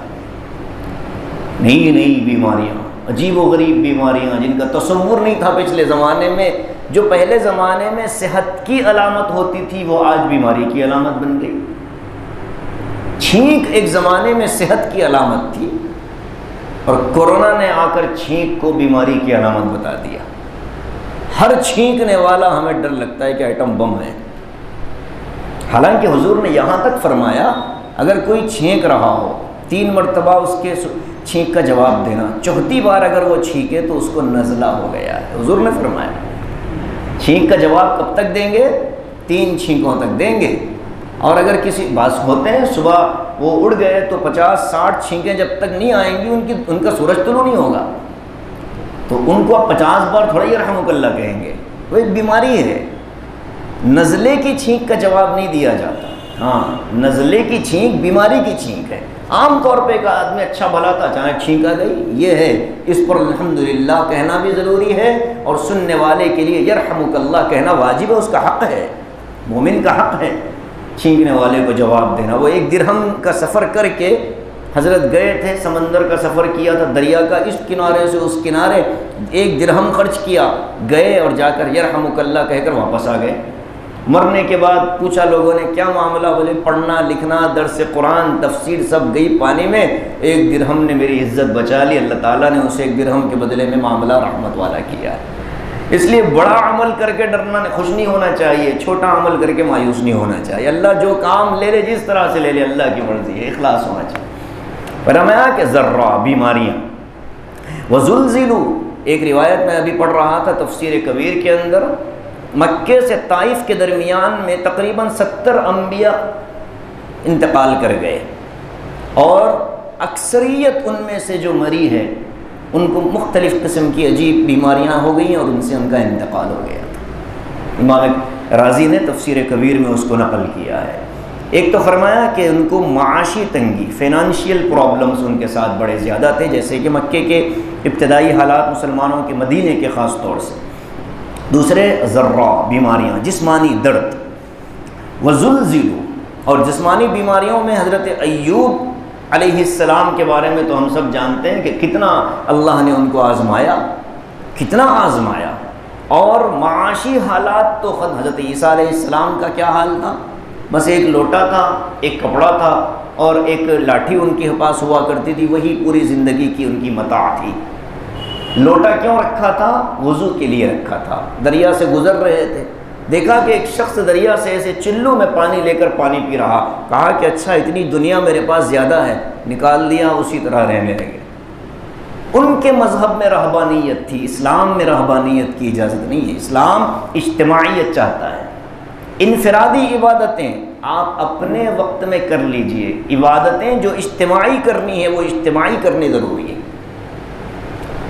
Speaker 1: نئی نئی بیماریاں، عجیب و غریب بیماریاں جن کا تصور نہیں تھا پچھلے زمانے میں، جو پہلے زمانے میں صحت کی علامت ہوتی تھی وہ آج بیماری کی علامت بن گئی۔ چھینک ایک زمانے میں صحت کی علامت تھی، اور کورونا نے آ کر چھینک کو بیماری کی علامت بتا دیا۔ ہر چھینکنے والا ہمیں ڈر لگتا ہے کہ ایٹم بم ہے، حالانکہ حضور نے یہاں تک فرمایا اگر کوئی چھینک رہا ہو 3 مرتبہ اس کے چھینک کا جواب دینا، 4تھی بار اگر وہ چھینکے تو اس کو نزلہ ہو گیا ہے۔ حضور نے فرمایا چھینک کا جواب کب تک دیں گے؟ 3 چھینکوں تک دیں گے، اور اگر کسی باس ہوتے ہیں صبح وہ اڑ گئے تو 50-60 چھینکیں جب تک نہیں آئیں گی ان کا سورج طلوع نہیں ہوگا، تو ان کو آپ 50 بار تھوڑا ہی رحمک اللہ کہیں گے، وہ ایک بیماری ہے۔ نزلے کی چھینک کا جواب نہیں دیا جاتا، ہاں نزلے کی چھینک بیماری کی چھینک ہے۔ عام طور پہ ایک آدمی اچھا بھلا تھا، اچانک چھینک آ گئی، یہ ہے، اس پر الحمدللہ کہنا بھی ضروری ہے، اور سننے والے کے لیے یرحمک اللہ کہنا واجب ہے، اس کا حق ہے، مومن کا حق ہے چھینکنے والے کو جواب دینا۔ وہ 1 درہم کا سفر کر کے حضرت گئے تھے، سمندر کا سفر کیا تھا، دریا کا اس کنارے سے اس کنارے 1 درہم خرچ کیا، گئے اور جا کر یرحمک اللہ کہہ کر واپس آ گئے۔ مرنے کے بعد پوچھا لوگوں نے کیا معاملہ، بولے پڑھنا لکھنا درس قرآن تفسیر سب گئی پانی میں، 1 درہم نے میری عزت بچا لی، اللہ تعالیٰ نے اسے 1 درہم کے بدلے میں معاملہ رحمت والا کیا ہے۔ اس لیے بڑا عمل کر کے ڈرنا خوش نہیں ہونا چاہیے، چھوٹا عمل کر کے مایوس نہیں ہونا چاہیے۔ اللہ جو کام لے لے جس طرح سے لے لے، اللہ کی مرضی ہے، اخلاص ہونا چاہیے۔ فرمایا کہ ذرہ بیماریاں، وزلزلوا، ایک روایت میں ابھی پڑھ رہا تھا تفسیر کبیر کے اندر، مکے سے طائف کے درمیان میں تقریباً 70 انبیاء انتقال کر گئے، اور اکثریت ان میں سے جو مری ہے ان کو مختلف قسم کی عجیب بیماریاں ہو گئیں اور ان سے ان کا انتقال ہو گیا تھا۔ امام رازی نے تفسیر کبیر میں اس کو نقل کیا ہے۔ ایک تو فرمایا کہ ان کو معاشی تنگی، فائنانشیل پرابلمز ان کے ساتھ بڑے زیادہ تھے، جیسے کہ مکے کے ابتدائی حالات مسلمانوں کے، مدینے کے خاص طور سے۔ دوسرے ذرہ بیماریاں، جسمانی درد، وزلزلوا، اور جسمانی بیماریوں میں حضرت ایوب علیہ السلام کے بارے میں تو ہم سب جانتے ہیں کہ کتنا اللہ نے ان کو آزمایا، کتنا آزمایا، اور معاشی حالات تو خود حضرت عیسیٰ علیہ السلام کا کیا حال تھا، بس ایک لوٹا تھا، ایک کپڑا تھا، اور ایک لاٹھی ان کے پاس ہوا کرتی تھی، وہی پوری زندگی کی ان کی متاع تھی۔ لوٹا کیوں رکھا تھا؟ وضو کے لیے رکھا تھا۔ دریا سے گزر رہے تھے، دیکھا کہ ایک شخص دریا سے ایسے چلو میں پانی لے کر پانی پی رہا، کہا کہ اچھا اتنی دنیا میرے پاس زیادہ ہے، نکال دیا، اسی طرح رہنے لگے۔ ان کے مذہب میں رہبانیت تھی، اسلام میں رہبانیت کی اجازت نہیں ہے۔ اسلام اجتماعیت چاہتا ہے۔ انفرادی عبادتیں آپ اپنے وقت میں کر لیجئے، عبادتیں جو اجتماعی کرنی ہے وہ اجتماعی کرنی ضروری ہے،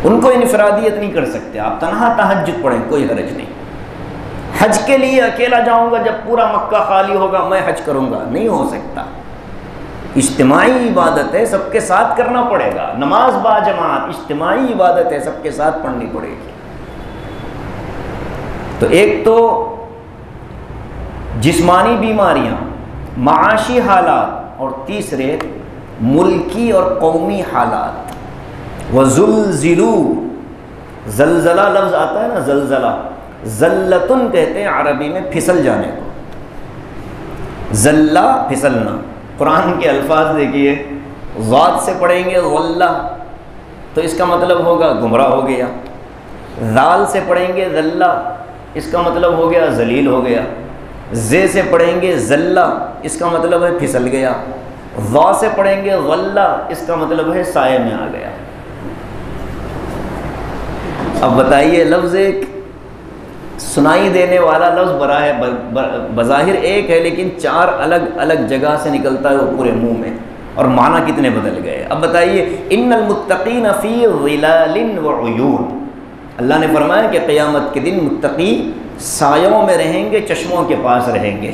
Speaker 1: ان کو انفرادیت نہیں کر سکتے۔ آپ تنہا تہجد پڑھیں، کوئی حرج نہیں۔ حج کے لیے اکیلا جاؤں گا، جب پورا مکہ خالی ہوگا میں حج کروں گا، نہیں ہو سکتا۔ اجتماعی عبادت ہے، سب کے ساتھ کرنا پڑے گا۔ نماز با جماعت اجتماعی عبادت ہے، سب کے ساتھ پڑھنی پڑے گی۔ تو ایک تو جسمانی بیماریاں، معاشی حالات، اور تیسرے ملکی اور قومی حالات۔ وَزُلْزِلُوا، زلزلہ لفظ آتا ہے نا، زلزلہ، زلتن کہتے ہیں عربی میں پھسل جانے کو، زلہ پھسلنا۔ قرآن کے الفاظ دیکھیے، ذات سے پڑھیں گے غلہ تو اس کا مطلب ہوگا گمراہ ہو گیا، ذال سے پڑھیں گے ذلہ اس کا مطلب ہو گیا ذلیل ہو گیا، زے سے پڑھیں گے ذلہ اس کا مطلب ہے پھسل گیا، ذا سے پڑھیں گے غلہ اس کا مطلب ہے سائے میں آ گیا۔ اب بتائیے، لفظ ایک سنائی دینے والا لفظ بظاہر ایک ہے، لیکن چار الگ الگ جگہ سے نکلتا ہے وہ پورے منہ میں، اور معنی کتنے بدل گئے۔ اب بتائیے، ان المتقین فی ظلال وعیون، اللہ نے فرمایا کہ قیامت کے دن متقی سایوں میں رہیں گے، چشموں کے پاس رہیں گے۔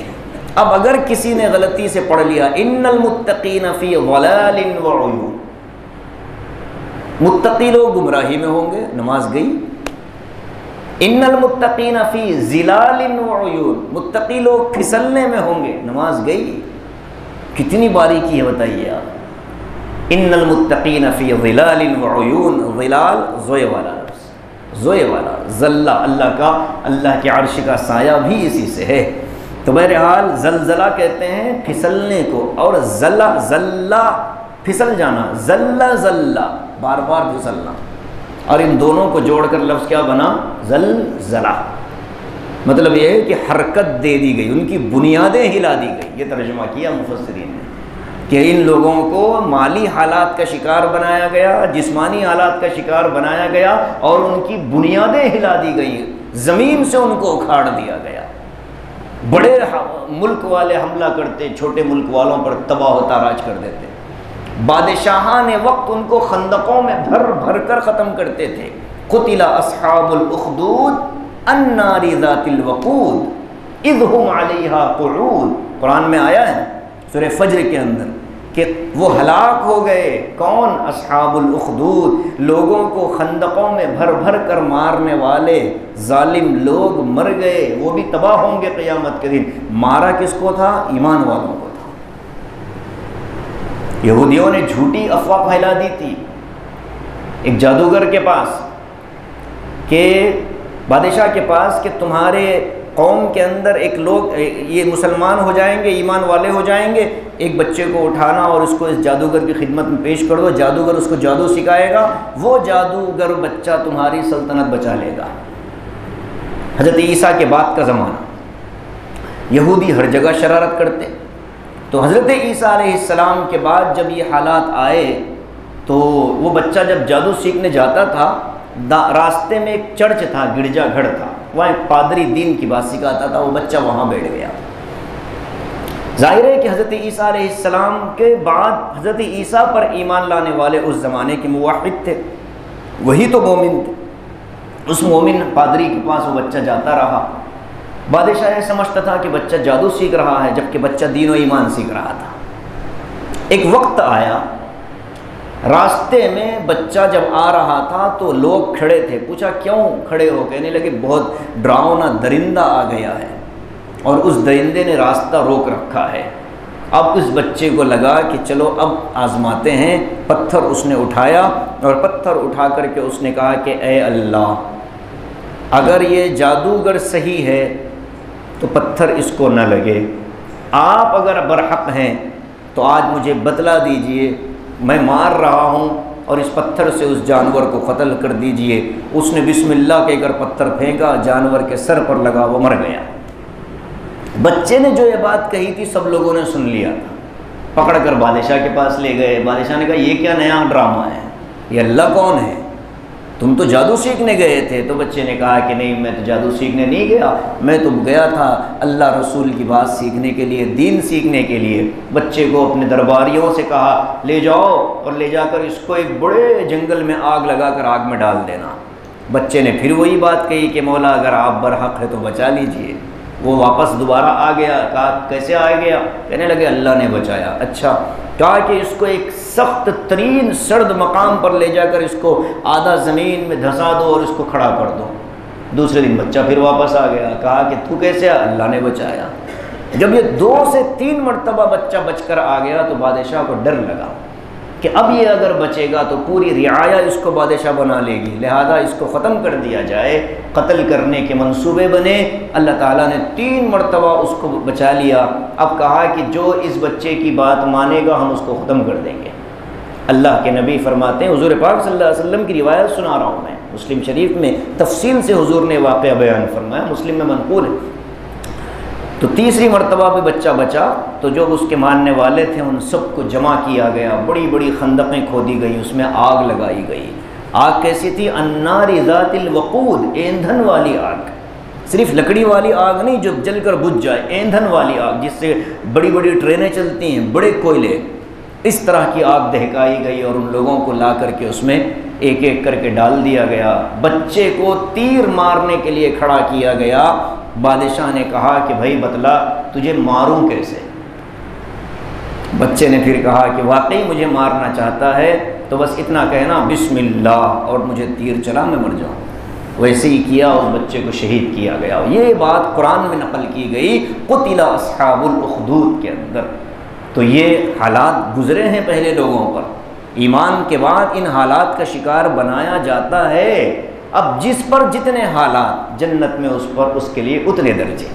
Speaker 1: اب اگر کسی نے غلطی سے پڑھ لیا ان المتقین فی ظلال وعیون، متقی لوگ گمراہی میں ہوں گے، نماز گئی۔ ان المتقین فی ظلال وعیون، متقی لوگ پھسلنے میں ہوں گے، نماز گئی۔ کتنی باریکی ہے بتائیے آپ۔ ان المتقین فی ظلال وعیون، ظلال زوئے والا لفظ، زوئے والا، ظلہ اللہ کا، اللہ کے عرش کا سایہ بھی اسی سے ہے۔ تو بہرحال زلزلہ کہتے ہیں پھسلنے کو، اور زلہ زلہ پھسل جانا، زلہ زلہ بار بار پھسلنا، اور ان دونوں کو جوڑ کر لفظ کیا بنا؟ زلزلہ۔ مطلب یہ ہے کہ حرکت دے دی گئی، ان کی بنیادیں ہلا دی گئی۔ یہ ترجمہ کیا مفسرین نے کہ ان لوگوں کو مالی حالات کا شکار بنایا گیا، جسمانی حالات کا شکار بنایا گیا، اور ان کی بنیادیں ہلا دی گئی، زمین سے ان کو اکھاڑ دیا گیا۔ بڑے ملک والے حملہ کرتے، چھوٹے ملک والوں پر تباہ و تاراج کر دیتے۔ بادشاہان وقت ان کو خندقوں میں بھر بھر کر ختم کرتے تھے۔ قتل اصحاب الاخدود النار ذات الوقود اذ هم علیہا قعود، قرآن میں آیا ہے سورہ فجر کے اندر کہ وہ ہلاک ہو گئے۔ کون؟ اصحاب الاخدود، لوگوں کو خندقوں میں بھر بھر کر مارنے والے ظالم لوگ مر گئے، وہ بھی تباہ ہوں گے قیامت کے دن۔ مارا کس کو تھا؟ ایمان والوں کو تھا۔ یہودیوں نے جھوٹی افواہ پھیلا دی تھی ایک جادوگر کے پاس، کہ بادشاہ کے پاس، کہ تمہارے قوم کے اندر ایک لوگ یہ مسلمان ہو جائیں گے، ایمان والے ہو جائیں گے، ایک بچے کو اٹھانا اور اس کو اس جادوگر کی خدمت میں پیش کر دو، جادوگر اس کو جادو سکھائے گا، وہ جادوگر بچہ تمہاری سلطنت بچا لے گا۔ حضرت عیسیٰ کے بعد کا زمانہ، یہودی ہر جگہ شرارت کرتے۔ تو حضرت عیسیٰ علیہ السلام کے بعد جب یہ حالات آئے تو وہ بچہ جب جادو سیکھنے جاتا تھا، راستے میں ایک چرچ تھا، گرجا گھر تھا، وہاں ایک پادری دین کی بات سکھاتا تھا، وہ بچہ وہاں بیٹھ گیا۔ ظاہر ہے کہ حضرت عیسیٰ علیہ السلام کے بعد حضرت عیسیٰ پر ایمان لانے والے اس زمانے کے موحد تھے، وہی تو مومن تھے۔ اس مومن پادری کے پاس وہ بچہ جاتا رہا۔ بادشاہ یہ سمجھتا تھا کہ بچہ جادو سیکھ رہا ہے، جبکہ بچہ دین و ایمان سیکھ رہا تھا۔ ایک وقت آیا، راستے میں بچہ جب آ رہا تھا تو لوگ کھڑے تھے، پوچھا کیوں کھڑے ہو؟ کہنے لگے بہت ڈراؤنا درندہ آ گیا ہے اور اس درندے نے راستہ روک رکھا ہے۔ اب اس بچے کو لگا کہ چلو اب آزماتے ہیں۔ پتھر اس نے اٹھایا اور پتھر اٹھا کر کے اس نے کہا کہ اے اللہ، اگر یہ جادوگر صحیح ہے تو پتھر اس کو نہ لگے، آپ اگر برحق ہیں تو آج مجھے بتلا دیجئے، میں مار رہا ہوں اور اس پتھر سے اس جانور کو قتل کر دیجئے۔ اس نے بسم اللہ کہہ کر پتھر پھینکا، جانور کے سر پر لگا، وہ مر گیا۔ بچے نے جو یہ بات کہی تھی سب لوگوں نے سن لیا تھا، پکڑ کر بادشاہ کے پاس لے گئے۔ بادشاہ نے کہا یہ کیا نیا ڈرامہ ہے؟ یہ اللہ کون ہے؟ تم تو جادو سیکھنے گئے تھے۔ تو بچے نے کہا کہ نہیں، میں تو جادو سیکھنے نہیں گیا، میں تو گیا تھا اللہ رسول کی بات سیکھنے کے لیے، دین سیکھنے کے لیے۔ بچے کو اپنے درباریوں سے کہا لے جاؤ اور لے جا کر اس کو ایک بڑے جنگل میں آگ لگا کر آگ میں ڈال دینا۔ بچے نے پھر وہی بات کہی کہ مولا اگر آپ برحق ہے تو بچا لیجئے۔ وہ واپس دوبارہ آ گیا۔ کہا کیسے آ گیا؟ کہنے لگے اللہ نے بچایا۔ اچھا، کہا کہ اس کو ایک سخت ترین سرد مقام پر لے جا کر اس کو آدھا زمین میں دھسا دو اور اس کو کھڑا کر دو۔ دوسرے دن بچہ پھر واپس آ گیا۔ کہا کہ تو کیسے؟ اللہ نے بچایا۔ جب یہ 2 سے 3 مرتبہ بچہ بچ کر آ گیا تو بادشاہ کو ڈر لگا کہ اب یہ اگر بچے گا تو پوری رعایا اس کو بادشاہ بنا لے گی، لہذا اس کو ختم کر دیا جائے، قتل کرنے کے منصوبے بنے۔ اللہ تعالیٰ نے 3 مرتبہ اس کو بچا لیا۔ اب کہا کہ جو اس بچے کی بات مانے گا ہم اس کو ختم کر دیں گے۔ اللہ کے نبی فرماتے ہیں، حضور پاک صلی اللہ علیہ وسلم کی روایت سنا رہا ہوں میں، مسلم شریف میں تفصیل سے حضور نے واقعہ بیان فرمایا، مسلم میں منقول ہے۔ تو تیسری مرتبہ بھی بچہ بچا تو جو اس کے ماننے والے تھے ان سب کو جمع کیا گیا، بڑی بڑی خندقیں کھودی گئی، اس میں آگ لگائی گئی۔ آگ کیسی تھی؟ النار ذات الوقود، ایندھن والی آگ، صرف لکڑی والی آگ نہیں جو جل کر بجھ جائے، ایندھن والی آگ جس سے بڑی بڑی ٹرینیں چلتی ہیں، بڑے کوئلے، اس طرح کی آگ دہکائی گئی اور ان لوگوں کو لا کر کے اس میں ایک ایک کر کے ڈال دیا گیا۔ بچے کو تیر مارنے کے لیے کھڑا کیا گیا۔ بادشاہ نے کہا کہ بھائی بتلا تجھے ماروں کیسے؟ بچے نے پھر کہا کہ واقعی مجھے مارنا چاہتا ہے تو بس اتنا کہنا بسم اللہ اور مجھے تیر چلا میں مر جاؤں۔ ویسے ہی کیا، اس بچے کو شہید کیا گیا۔ یہ بات قرآن میں نقل کی گئی قتل اصحاب الاخدود کے اندر۔ تو یہ حالات گزرے ہیں پہلے لوگوں پر، ایمان کے بعد ان حالات کا شکار بنایا جاتا ہے۔ اب جس پر جتنے حالات، جنت میں اس پر اس کے لیے اتنے درجے،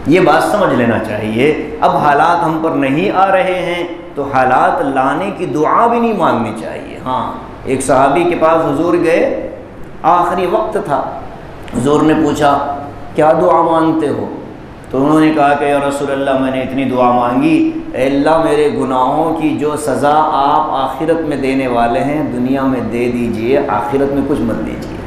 Speaker 1: یہ بات سمجھ لینا چاہیے۔ اب حالات ہم پر نہیں آ رہے ہیں تو حالات لانے کی دعا بھی نہیں مانگنی چاہیے۔ ہاں، ایک صحابی کے پاس حضور گئے، آخری وقت تھا، حضور نے پوچھا کیا دعا مانگتے ہو؟ تو انہوں نے کہا کہ یا رسول اللہ میں نے اتنی دعا مانگی، اے اللہ میرے گناہوں کی جو سزا آپ آخرت میں دینے والے ہیں دنیا میں دے دیجئے، آخرت میں کچھ مت دیجئے۔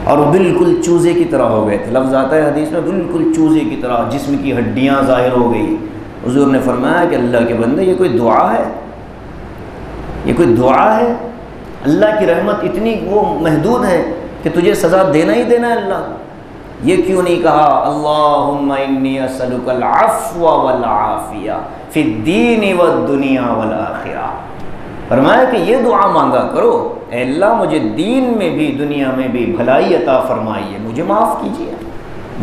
Speaker 1: اور بالکل چوزے کی طرح ہو گئے تھے، لفظ آتا ہے حدیث میں بالکل چوزے کی طرح، جسم کی ہڈیاں ظاہر ہو گئی۔ حضور نے فرمایا کہ اللہ کے بندے یہ کوئی دعا ہے؟ یہ کوئی دعا ہے؟ اللہ کی رحمت اتنی وہ محدود ہے کہ تجھے سزا دینا ہی دینا ہے اللہ؟ یہ کیوں نہیں کہا اللہم انی اسألک العفو والعافیہ فی الدین والدنیا والآخرہ؟ فرمایا کہ یہ دعا مانگا کرو، اے اللہ مجھے دین میں بھی دنیا میں بھی بھلائی عطا فرمائیے، مجھے معاف کیجیے۔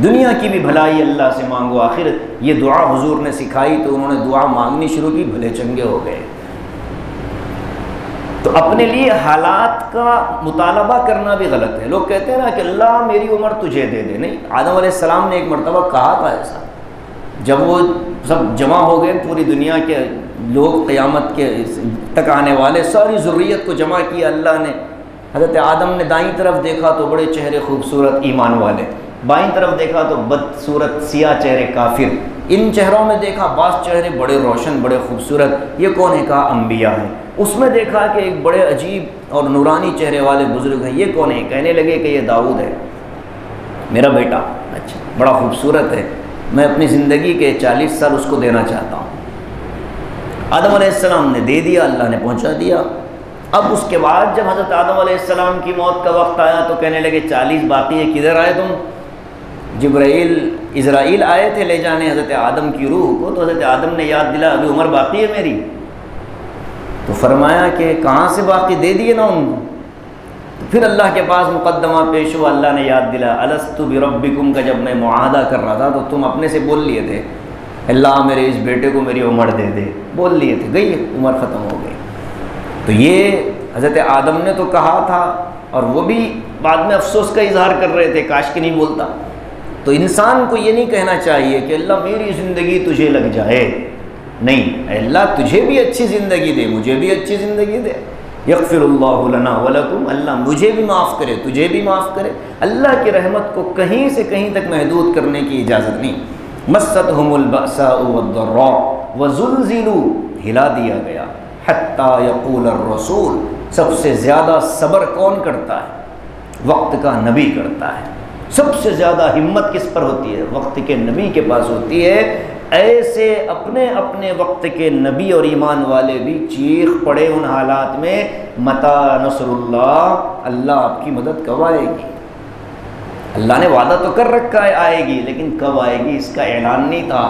Speaker 1: دنیا کی بھی بھلائی اللہ سے مانگو، آخرت۔ یہ دعا حضور نے سکھائی تو انہوں نے دعا مانگنی شروع کی، بھلے چنگے ہو گئے۔ تو اپنے لیے حالات کا مطالبہ کرنا بھی غلط ہے۔ لوگ کہتے ہیں نا کہ اللہ میری عمر تجھے دے دے، نہیں، آدم علیہ السلام نے ایک مرتبہ کہا تھا ایسا، جب وہ سب جمع ہو گئے، پوری دنیا کے لوگ قیامت کے تک آنے والے ساری ذریت کو جمع کیا اللہ نے۔ حضرت آدم نے دائیں طرف دیکھا تو بڑے چہرے خوبصورت ایمان والے، بائیں طرف دیکھا تو بدصورت سیاہ چہرے کافر، ان چہروں میں دیکھا بعض چہرے بڑے روشن بڑے خوبصورت، یہ کون ہے؟ کہا انبیاء ہیں۔ اس میں دیکھا کہ ایک بڑے عجیب اور نورانی چہرے والے بزرگ ہیں، یہ کون ہے؟ کہنے لگے کہ یہ داؤد ہے میرا بیٹا، اچھا بڑا خوبصورت ہے، میں اپنی زندگی کے 40 سال اس کو دینا چاہتا ہوں۔ آدم علیہ السلام نے دے دیا، اللہ نے پہنچا دیا۔ اب اس کے بعد جب حضرت آدم علیہ السلام کی موت کا وقت آیا تو کہنے لگے 40 باقی ہے، کدھر آئے تم؟ اسرائیل آئے تھے لے جانے حضرت آدم کی روح کو، تو حضرت آدم نے یاد دلا ابھی عمر باقی ہے میری، تو فرمایا کہ کہاں سے باقی، دے دیے نا ان کو۔ تو پھر اللہ کے پاس مقدمہ پیش ہوا، اللہ نے یاد دلا الست بربکم کا جب میں معاہدہ کر رہا تھا تو تم اپنے سے بول لیے تھے اللہ میرے اس بیٹے کو میری عمر دے دے، بول لیے تھے، گئی عمر ختم ہو گئی۔ تو یہ حضرت آدم نے تو کہا تھا اور وہ بھی بعد میں افسوس کا اظہار کر رہے تھے کاش کہ نہیں بولتا۔ تو انسان کو یہ نہیں کہنا چاہیے کہ اللہ میری زندگی تجھے لگ جائے، نہیں، اللہ تجھے بھی اچھی زندگی دے، مجھے بھی اچھی زندگی دے، یغفر اللہ لنا ولکم، اللہ مجھے بھی معاف کرے تجھے بھی معاف کرے۔ اللہ کی رحمت کو کہیں سے کہیں تک محدود کرنے کی اجازت نہیں۔ مستہم البأساء والضراء وزلزلوا، ہلا دیا گیا، حتی یقول الرسول، سب سے زیادہ صبر کون کرتا ہے؟ وقت کا نبی کرتا ہے۔ سب سے زیادہ ہمت کس پر ہوتی ہے؟ وقت کے نبی کے پاس ہوتی ہے۔ ایسے اپنے اپنے وقت کے نبی اور ایمان والے بھی چیخ پڑے ان حالات میں، متی نصر اللہ، اللہ آپ کی مدد کب آئے گی؟ اللہ نے وعدہ تو کر رکھا ہے آئے گی، لیکن کب آئے گی اس کا اعلان نہیں تھا۔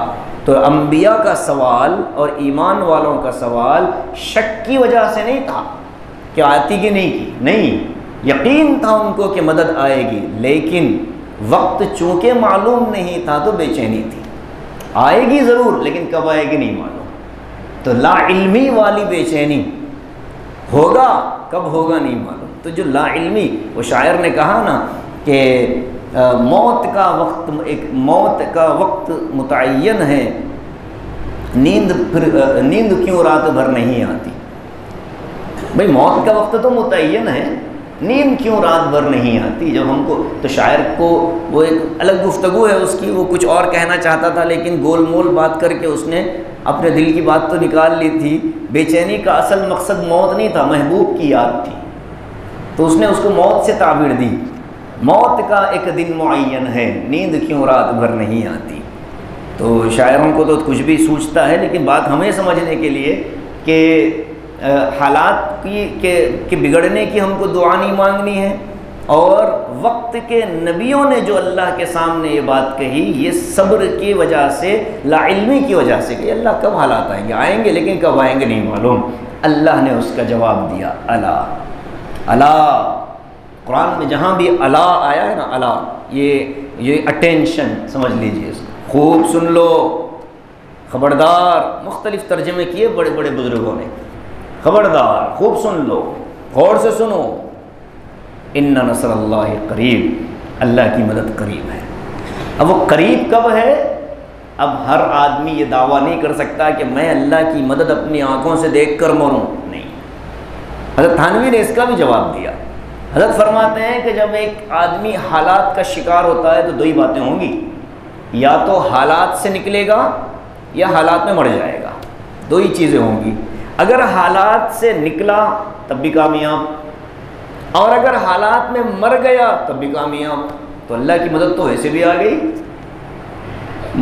Speaker 1: تو انبیاء کا سوال اور ایمان والوں کا سوال شک کی وجہ سے نہیں تھا کہ آتی کہ نہیں کی، نہیں، یقین تھا ان کو کہ مدد آئے گی، لیکن وقت چونکہ معلوم نہیں تھا تو بے چینی تھی۔ آئے گی ضرور، لیکن کب آئے گی نہیں معلوم، تو لا علمی والی بے چینی، ہوگا کب ہوگا نہیں معلوم۔ تو جو لا علمی، وہ شاعر نے کہا نا کہ موت کا وقت متعین ہے، نیند کیوں رات بھر نہیں آتی؟ بھئی موت کا وقت تو متعین ہے، نیند کیوں رات بھر نہیں آتی؟ جب ہم کو، تو شاعر کو وہ ایک الگ گفتگو ہے اس کی، وہ کچھ اور کہنا چاہتا تھا لیکن گول مول بات کر کے اس نے اپنے دل کی بات تو نکال لی تھی۔ بے چینی کا اصل مقصد موت نہیں تھا، محبوب کی یاد تھی، تو اس نے اس کو موت سے تعبیر دی۔ موت کا ایک دن معین ہے، نیند کیوں رات بھر نہیں آتی؟ تو شاعروں کو تو کچھ بھی سوچتا ہے، لیکن بات ہمیں سمجھنے کے لیے کہ حالات کی بگڑنے کی ہم کو دعا نہیں مانگنی ہے، اور وقت کے نبیوں نے جو اللہ کے سامنے یہ بات کہی، یہ صبر کی وجہ سے، لا علمی کی وجہ سے کہ اللہ کب حالات آئیں گے، آئیں گے لیکن کب آئیں گے نہیں معلوم۔ اللہ نے اس کا جواب دیا، الا۔ قرآن میں جہاں بھی الا آیا ہے نا، الا، یہ اٹینشن سمجھ لیجئے اس کو، خوب سن لو، خبردار، مختلف ترجمے کیے بڑے بڑے بزرگوں نے، خبردار، خوب سن لو، غور سے سنو، ان نصر اللہ قریب، اللہ کی مدد قریب ہے۔ اب وہ قریب کب ہے؟ اب ہر آدمی یہ دعویٰ نہیں کر سکتا کہ میں اللہ کی مدد اپنی آنکھوں سے دیکھ کر مروں، نہیں۔ حضرت تھانوی نے اس کا بھی جواب دیا۔ حضرت فرماتے ہیں کہ جب ایک آدمی حالات کا شکار ہوتا ہے تو دو ہی باتیں ہوں گی، یا تو حالات سے نکلے گا یا حالات میں مر جائے گا، دو ہی چیزیں ہوں گی۔ اگر حالات سے نکلا تب بھی کامیاب، اور اگر حالات میں مر گیا تب بھی کامیاب۔ تو اللہ کی مدد تو ایسے بھی آ گئی۔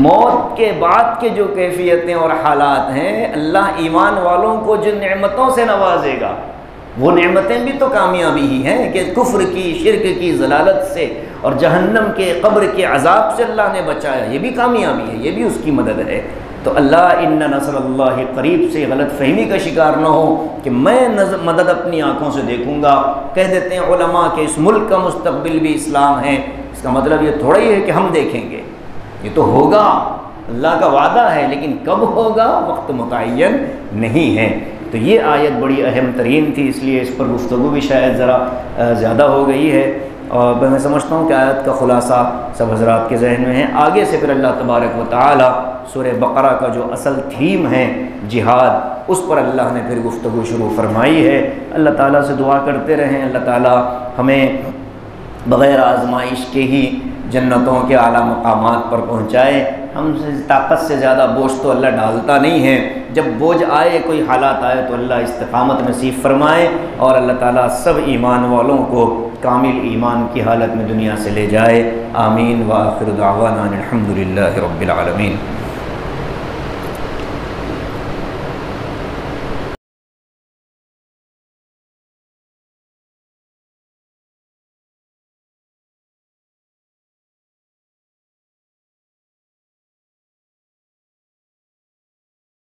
Speaker 1: موت کے بعد کے جو کیفیتیں اور حالات ہیں، اللہ ایمان والوں کو جن نعمتوں سے نوازے گا، وہ نعمتیں بھی تو کامیابی ہی ہیں کہ کفر کی، شرک کی ضلالت سے اور جہنم کے، قبر کے عذاب سے اللہ نے بچایا، یہ بھی کامیابی ہے، یہ بھی اس کی مدد ہے۔ تو اللہ ان نصر اللہ قریب سے غلط فہمی کا شکار نہ ہو کہ میں مدد اپنی آنکھوں سے دیکھوں گا۔ کہہ دیتے ہیں علماء کہ اس ملک کا مستقبل بھی اسلام ہے، اس کا مطلب یہ تھوڑا ہی ہے کہ ہم دیکھیں گے، یہ تو ہوگا، اللہ کا وعدہ ہے، لیکن کب ہوگا وقت متعین نہیں ہے۔ تو یہ آیت بڑی اہم ترین تھی، اس لیے اس پر گفتگو بھی شاید ذرا زیادہ ہو گئی ہے، اور میں سمجھتا ہوں کہ آیت کا خلاصہ سب حضرات کے ذہن میں ہے۔ آگے سے پھر اللہ تبارک و تعالی سورہ بقرہ کا جو اصل تھیم ہے جہاد، اس پر اللہ نے پھر گفتگو شروع فرمائی ہے۔ اللہ تعالیٰ سے دعا کرتے رہیں اللہ تعالیٰ ہمیں بغیر آزمائش کے ہی جنتوں کے اعلیٰ مقامات پر پہنچائے۔ ہم سے طاقت سے زیادہ بوجھ تو اللہ ڈالتا نہیں ہے، جب بوجھ آئے، کوئی حالات آئے تو اللہ استقامت نصیب فرمائے، اور اللہ تعالیٰ سب ایمان والوں کو کامل ایمان کی حالت میں دنیا سے لے جائے۔ آمین۔ وآخر دعوانا الحمد للہ رب العالمین۔